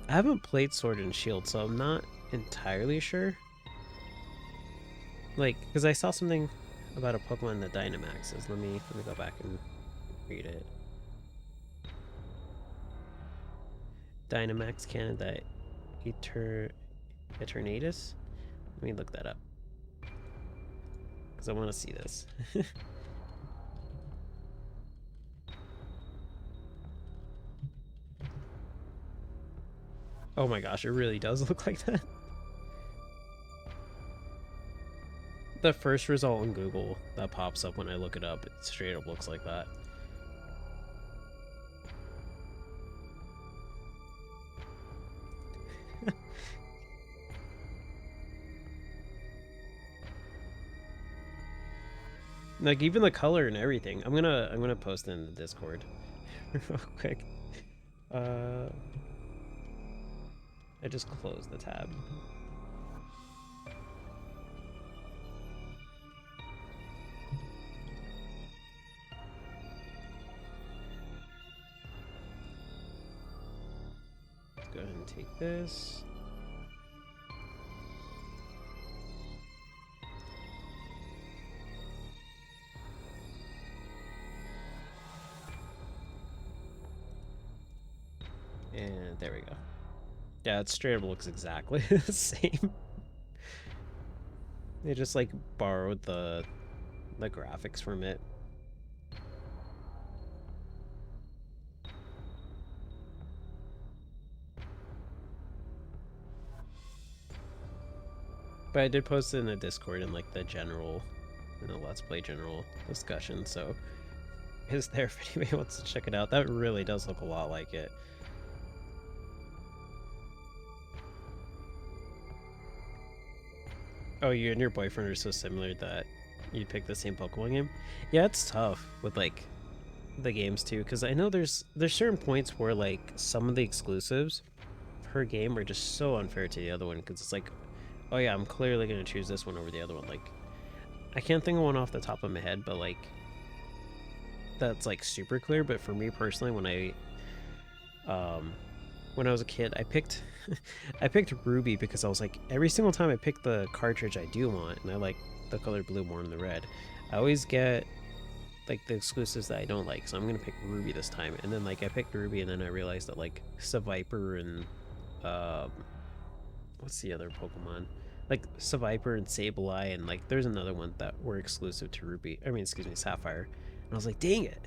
I haven't played Sword and Shield, so I'm not entirely sure. Like, because I saw something about a Pokemon that Dynamaxes. Let me go back and read it. Dynamax Canada Eternatus? Let me look that up. Because I want to see this. Oh my gosh, it really does look like that. The first result on Google that pops up when I look it up, it straight up looks like that. Like even the color and everything. I'm gonna post it in the Discord real quick. I just closed the tab. Let's go ahead and take this. And there we go. Yeah, it straight up looks exactly the same. They just like borrowed the graphics from it. But I did post it in the Discord in like the Let's Play general discussion, so it's there if anybody wants to check it out. That really does look a lot like it. Oh, you and your boyfriend are so similar that you pick the same Pokemon game? Yeah, it's tough with like the games too, because I know there's certain points where like some of the exclusives per game are just so unfair to the other one, because it's like, oh yeah, I'm clearly gonna choose this one over the other one. Like, I can't think of one off the top of my head, but like that's like super clear. But for me personally, when I was a kid, I picked I picked Ruby because I was like, every single time I pick the cartridge I do want, and I like the color blue more than the red, I always get like the exclusives that I don't like, so I'm gonna pick Ruby this time. And then like I picked Ruby, and then I realized that like Seviper and what's the other Pokemon? Like Seviper and Sableye, and like there's another one that were exclusive to Ruby. I mean, excuse me, Sapphire. And I was like, dang it,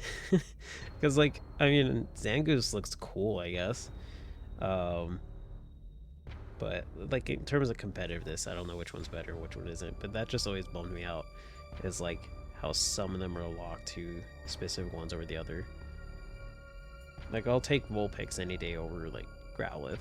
because like I mean, Zangoose looks cool, I guess. Um, but like in terms of competitiveness, I don't know which one's better and which one isn't. But that just always bummed me out, is like how some of them are locked to specific ones over the other. Like I'll take Vulpix any day over like Growlithe.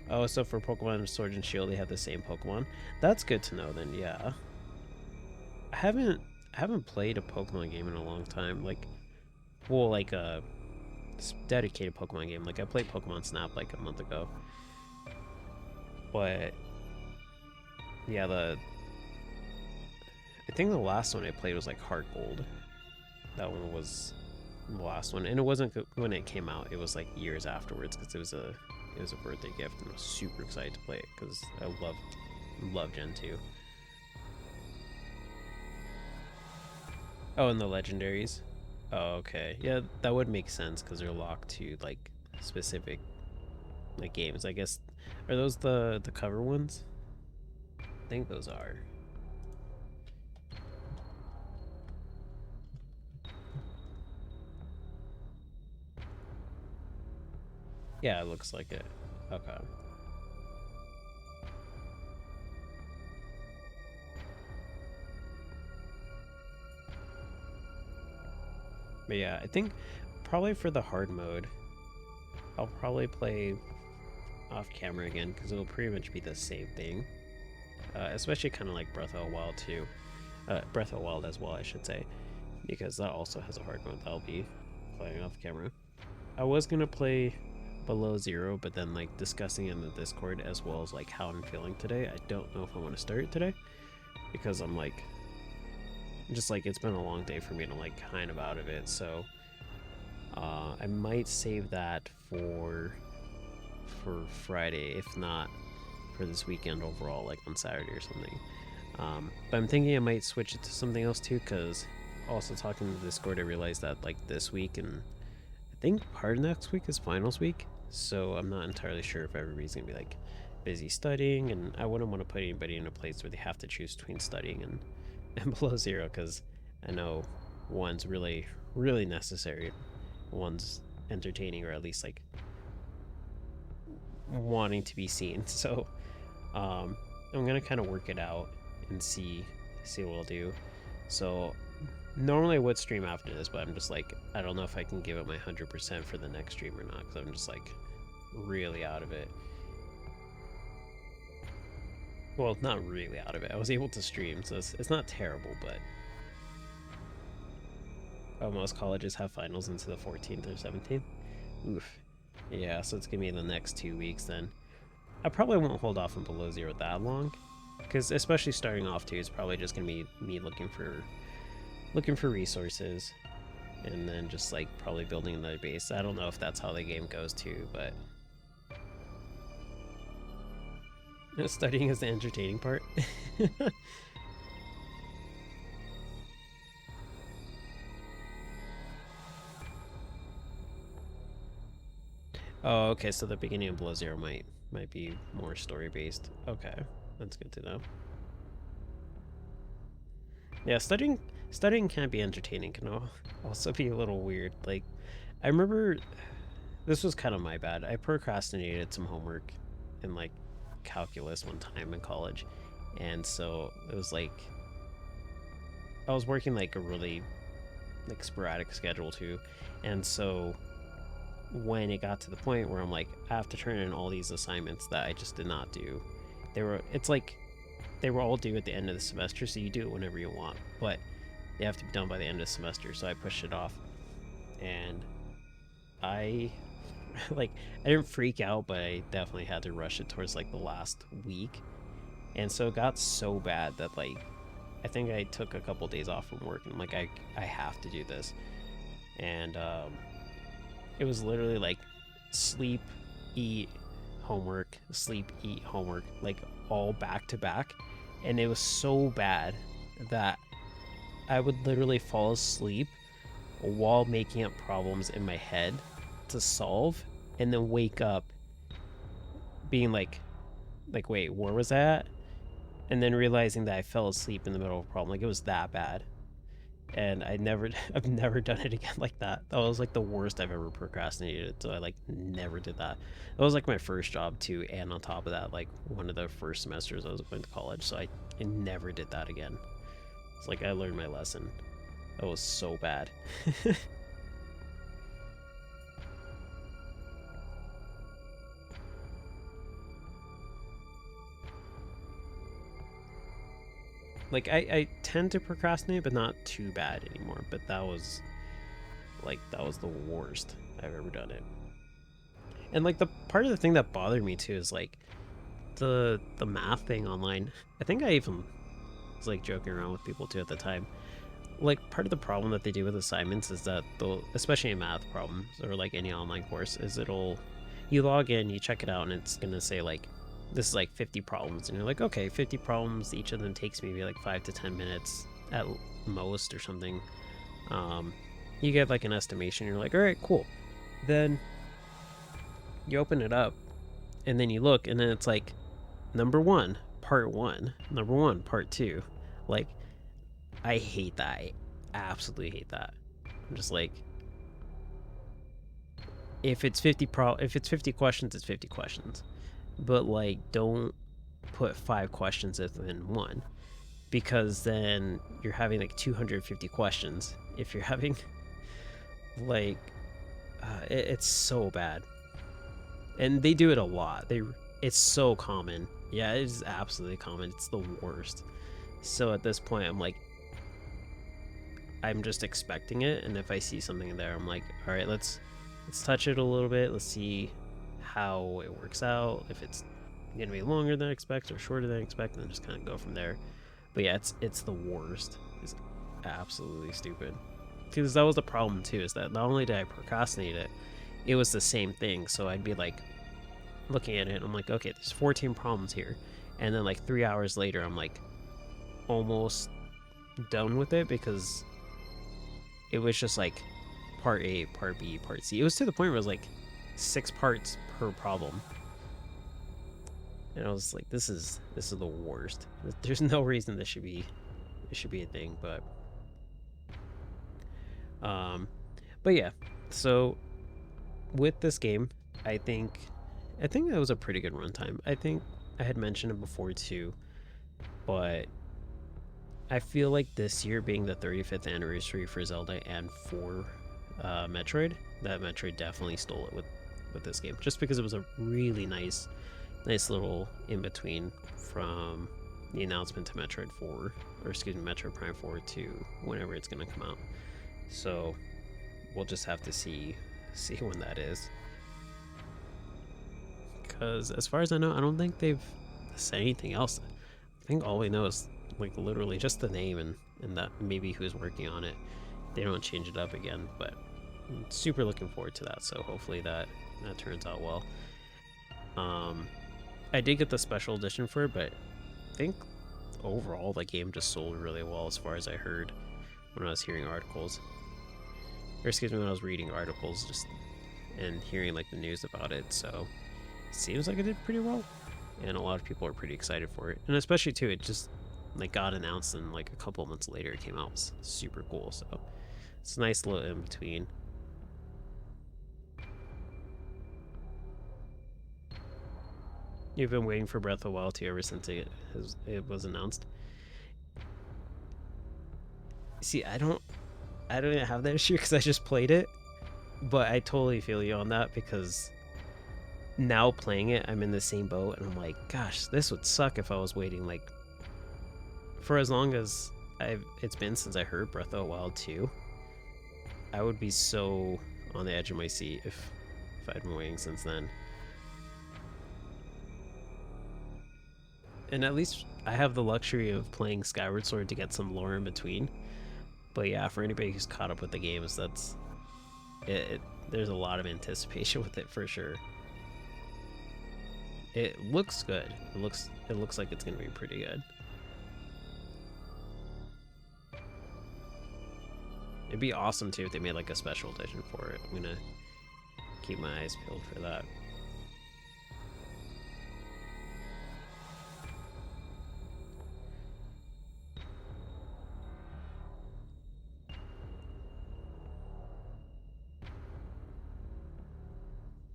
Oh, so for Pokemon Sword and Shield, they have the same Pokemon. That's good to know. Then, yeah. I haven't played a Pokemon game in a long time. Like, well, like a dedicated Pokemon game. Like I played Pokemon Snap like a month ago. But yeah, I think the last one I played was like Heart Gold. That one was the last one, and it wasn't when it came out. It was like years afterwards, because it was a birthday gift, and I was super excited to play it because I love Gen 2. Oh, and the legendaries. Oh, okay. Yeah, that would make sense because they're locked to like specific like games. I guess, are those the cover ones? I think those are. Yeah, it looks like it. Okay. But yeah, I think probably for the hard mode, I'll probably play off camera again because it'll pretty much be the same thing. Especially kind of like Breath of the Wild too. Breath of the Wild as well, I should say, because that also has a hard mode that I'll be playing off camera. I was gonna play Below Zero, but then like discussing in the Discord as well as like how I'm feeling today, I don't know if I want to start it today because I'm like, just like it's been a long day for me and I'm like kind of out of it. So I might save that for Friday, if not for this weekend overall, like on Saturday or something. But I'm thinking I might switch it to something else too, because also talking to the Discord, I realized that like this week and I think part of next week is finals week, so I'm not entirely sure if everybody's gonna be like busy studying, and I wouldn't want to put anybody in a place where they have to choose between studying and Below Zero, because I know one's really necessary, one's entertaining, or at least like wanting to be seen. So I'm gonna kind of work it out and see what I'll do. So normally I would stream after this, but I'm just like, I don't know if I can give it my 100% for the next stream or not, because I'm just like really out of it. Well, not really out of it. I was able to stream, so it's not terrible, but most colleges have finals into the 14th or 17th. Oof. Yeah, so it's gonna be in the next 2 weeks then. I probably won't hold off on Below Zero that long, because especially starting off too, it's probably just gonna be me looking for resources, and then just like probably building another base. I don't know if that's how the game goes too, but studying is the entertaining part. Oh, okay, so the beginning of Below Zero might be more story based. Okay, that's good to know. Yeah, studying can be entertaining, can also be a little weird. Like, I remember this was kind of my bad. I procrastinated some homework in like calculus one time in college, and so it was like I was working like a really like sporadic schedule too, and so when it got to the point where I'm like, I have to turn in all these assignments that I just did not do. It's like they were all due at the end of the semester, so you do it whenever you want, but they have to be done by the end of the semester, so I pushed it off. And I like, I didn't freak out, but I definitely had to rush it towards like the last week. And so it got so bad that like I think I took a couple days off from work, and I'm like, I have to do this. And it was literally like sleep, eat, homework, sleep, eat, homework, like all back to back. And it was so bad that I would literally fall asleep while making up problems in my head to solve, and then wake up being like wait, where was that? And then realizing that I fell asleep in the middle of a problem. Like, it was that bad. And I've never done it again like that. That was like the worst I've ever procrastinated, so I like never did that. That was like my first job too, and on top of that, like one of the first semesters I was going to college, so I never did that again. It's like I learned my lesson. That was so bad. Like, I tend to procrastinate, but not too bad anymore. But that was the worst I've ever done it. And like the part of the thing that bothered me too is like the math thing online. I think I even was like joking around with people too at the time. Like, part of the problem that they do with assignments is that they'll, especially in math problems or like any online course, is you log in, you check it out, and it's gonna say like, this is like 50 problems, and you're like, okay, 50 problems, each of them takes maybe like 5 to 10 minutes at most or something. You get like an estimation, you're like, all right, cool. Then you open it up, and then you look, and then it's like, number 1, part 1, number 1, part 2. Like, I hate that. I absolutely hate that. I'm just like, if it's 50 questions, it's 50 questions. But like, don't put 5 questions within one, because then you're having like 250 questions if you're having Like, it's so bad, and they do it a lot. It's so common. Yeah, it is absolutely common. It's the worst. So at this point, I'm just expecting it, and if I see something there, I'm like, all right, let's touch it a little bit. Let's see how it works out. If it's gonna be longer than I expect or shorter than I expect, and then just kind of go from there. But yeah, it's the worst. It's absolutely stupid. Because that was the problem too. Is that not only did I procrastinate it, it was the same thing. So I'd be like looking at it, and I'm like, okay, there's 14 problems here, and then like 3 hours later, I'm like almost done with it because it was just like part A, part B, part C. It was to the point where it was like 6 parts per problem. And I was like, this is the worst. There's no reason this should be a thing, um but yeah. So with this game, I think that was a pretty good runtime. I think I had mentioned it before too, but I feel like this year being the 35th anniversary for Zelda and for Metroid, that Metroid definitely stole it with this game, just because it was a really nice little in between from the announcement to Metroid 4, or excuse me, Metroid Prime 4 to whenever it's gonna come out. So we'll just have to see when that is. Because as far as I know, I don't think they've said anything else. I think all we know is like literally just the name and that maybe who's working on it. They don't change it up again, but I'm super looking forward to that. So hopefully that turns out well. I did get the special edition for it, but I think overall the game just sold really well as far as I heard when I was hearing articles. Or excuse me, when I was reading articles just and hearing like the news about it. So it seems like it did pretty well. And a lot of people are pretty excited for it. And especially too, it just like got announced and like a couple of months later it came out. It was super cool. So it's a nice little in between. You've been waiting for Breath of the Wild 2 ever since it was announced. See, I don't have that issue because I just played it, but I totally feel you on that because now playing it, I'm in the same boat, and I'm like, gosh, this would suck if I was waiting like for as long as it's been since I heard Breath of the Wild 2. I would be so on the edge of my seat if I'd been waiting since then. And at least I have the luxury of playing Skyward Sword to get some lore in between. But yeah, for anybody who's caught up with the games, that's there's a lot of anticipation with it for sure. It looks good. It looks like it's gonna be pretty good. It'd be awesome too if they made like a special edition for it. I'm gonna keep my eyes peeled for that.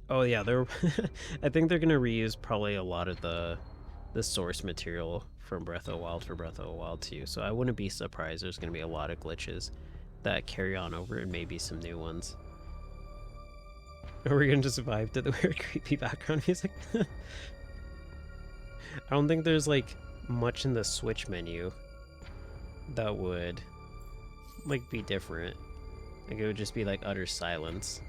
Oh yeah, they're I think they're gonna reuse probably a lot of the source material from Breath of the Wild for Breath of the Wild 2. So I wouldn't be surprised there's gonna be a lot of glitches that carry on over and maybe some new ones. Are we gonna just vibe to the weird creepy background music? I don't think there's like much in the Switch menu that would like be different. Like it would just be like utter silence.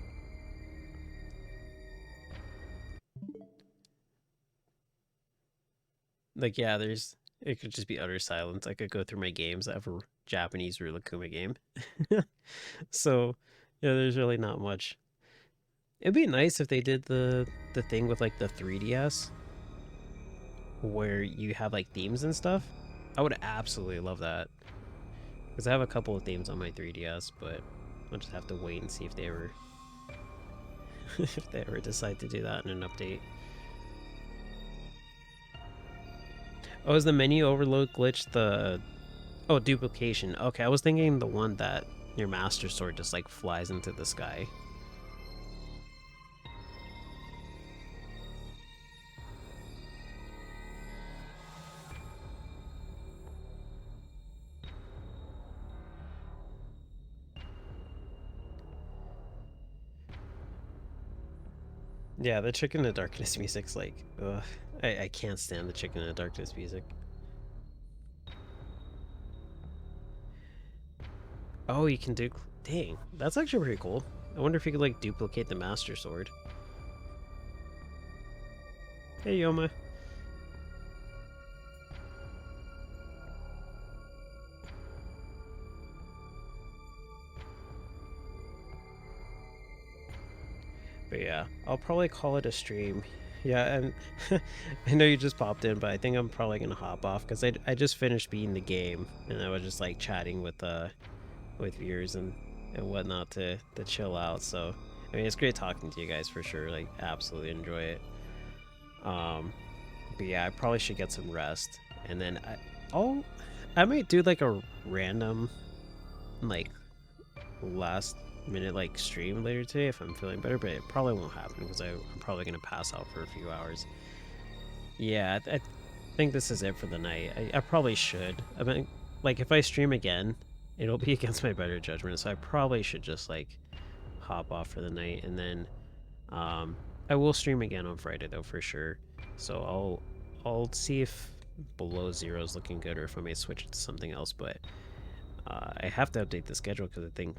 Like yeah, it could just be utter silence. I could go through my games. I have a Japanese Rulakuma game. So yeah, there's really not much. It'd be nice if they did the thing with like the 3DS where you have like themes and stuff. I would absolutely love that. Because I have a couple of themes on my 3DS, but I'll just have to wait and see if they ever if they ever decide to do that in an update. Oh, is the menu overload glitch the oh duplication? Okay, I was thinking the one that your Master Sword just like flies into the sky. Yeah, the Chicken in the Darkness music's like, ugh. I can't stand the Chicken in the Darkness music. Oh, you can do... Dang, that's actually pretty cool. I wonder if you could, like, duplicate the Master Sword. Hey, Yoma. But yeah, I'll probably call it a stream. Yeah, and I know you just popped in, but I think I'm probably gonna hop off because I just finished beating the game and I was just like chatting with viewers and whatnot to chill out. So I mean, it's great talking to you guys for sure. Like, absolutely enjoy it. Um, but yeah, I probably should get some rest, and then I might do like a random like last minute like stream later today if I'm feeling better, but it probably won't happen because I'm probably gonna pass out for a few hours. Yeah, I think this is it for the night. I probably should. I mean, like if I stream again, it'll be against my better judgment, so I probably should just like hop off for the night, and then um, I will stream again on Friday though for sure. So I'll see if below zero is looking good or if I may switch it to something else, but I have to update the schedule because I think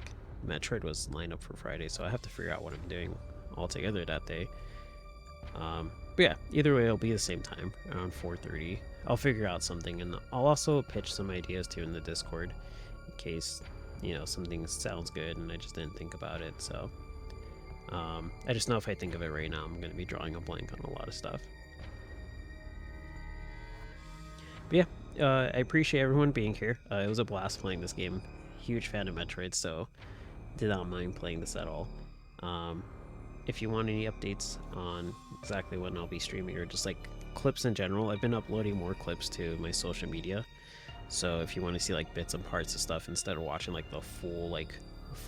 Metroid was lined up for Friday, so I have to figure out what I'm doing altogether that day. But yeah, either way, it'll be the same time, around 4:30. I'll figure out something, and I'll also pitch some ideas too in the Discord, in case something sounds good and I just didn't think about it. So I just know if I think of it right now, I'm gonna be drawing a blank on a lot of stuff. But yeah, I appreciate everyone being here. It was a blast playing this game. Huge fan of Metroid, so did not mind playing this at all. Um, if you want any updates on exactly when I'll be streaming or just like clips in general, I've been uploading more clips to my social media. So if you want to see like bits and parts of stuff instead of watching like the full like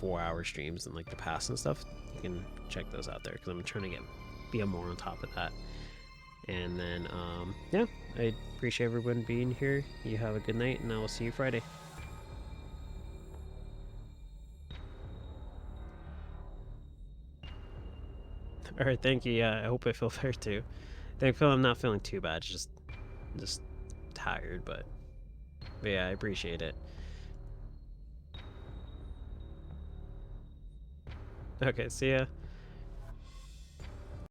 4-hour streams and like the past and stuff, you can check those out there because I'm trying to be more on top of that. And then yeah, I appreciate everyone being here. You have a good night, and I will see you Friday. All right, thank you. Yeah, I hope I feel better too. Thankfully, I'm not feeling too bad. Just tired, but yeah, I appreciate it. Okay, see ya.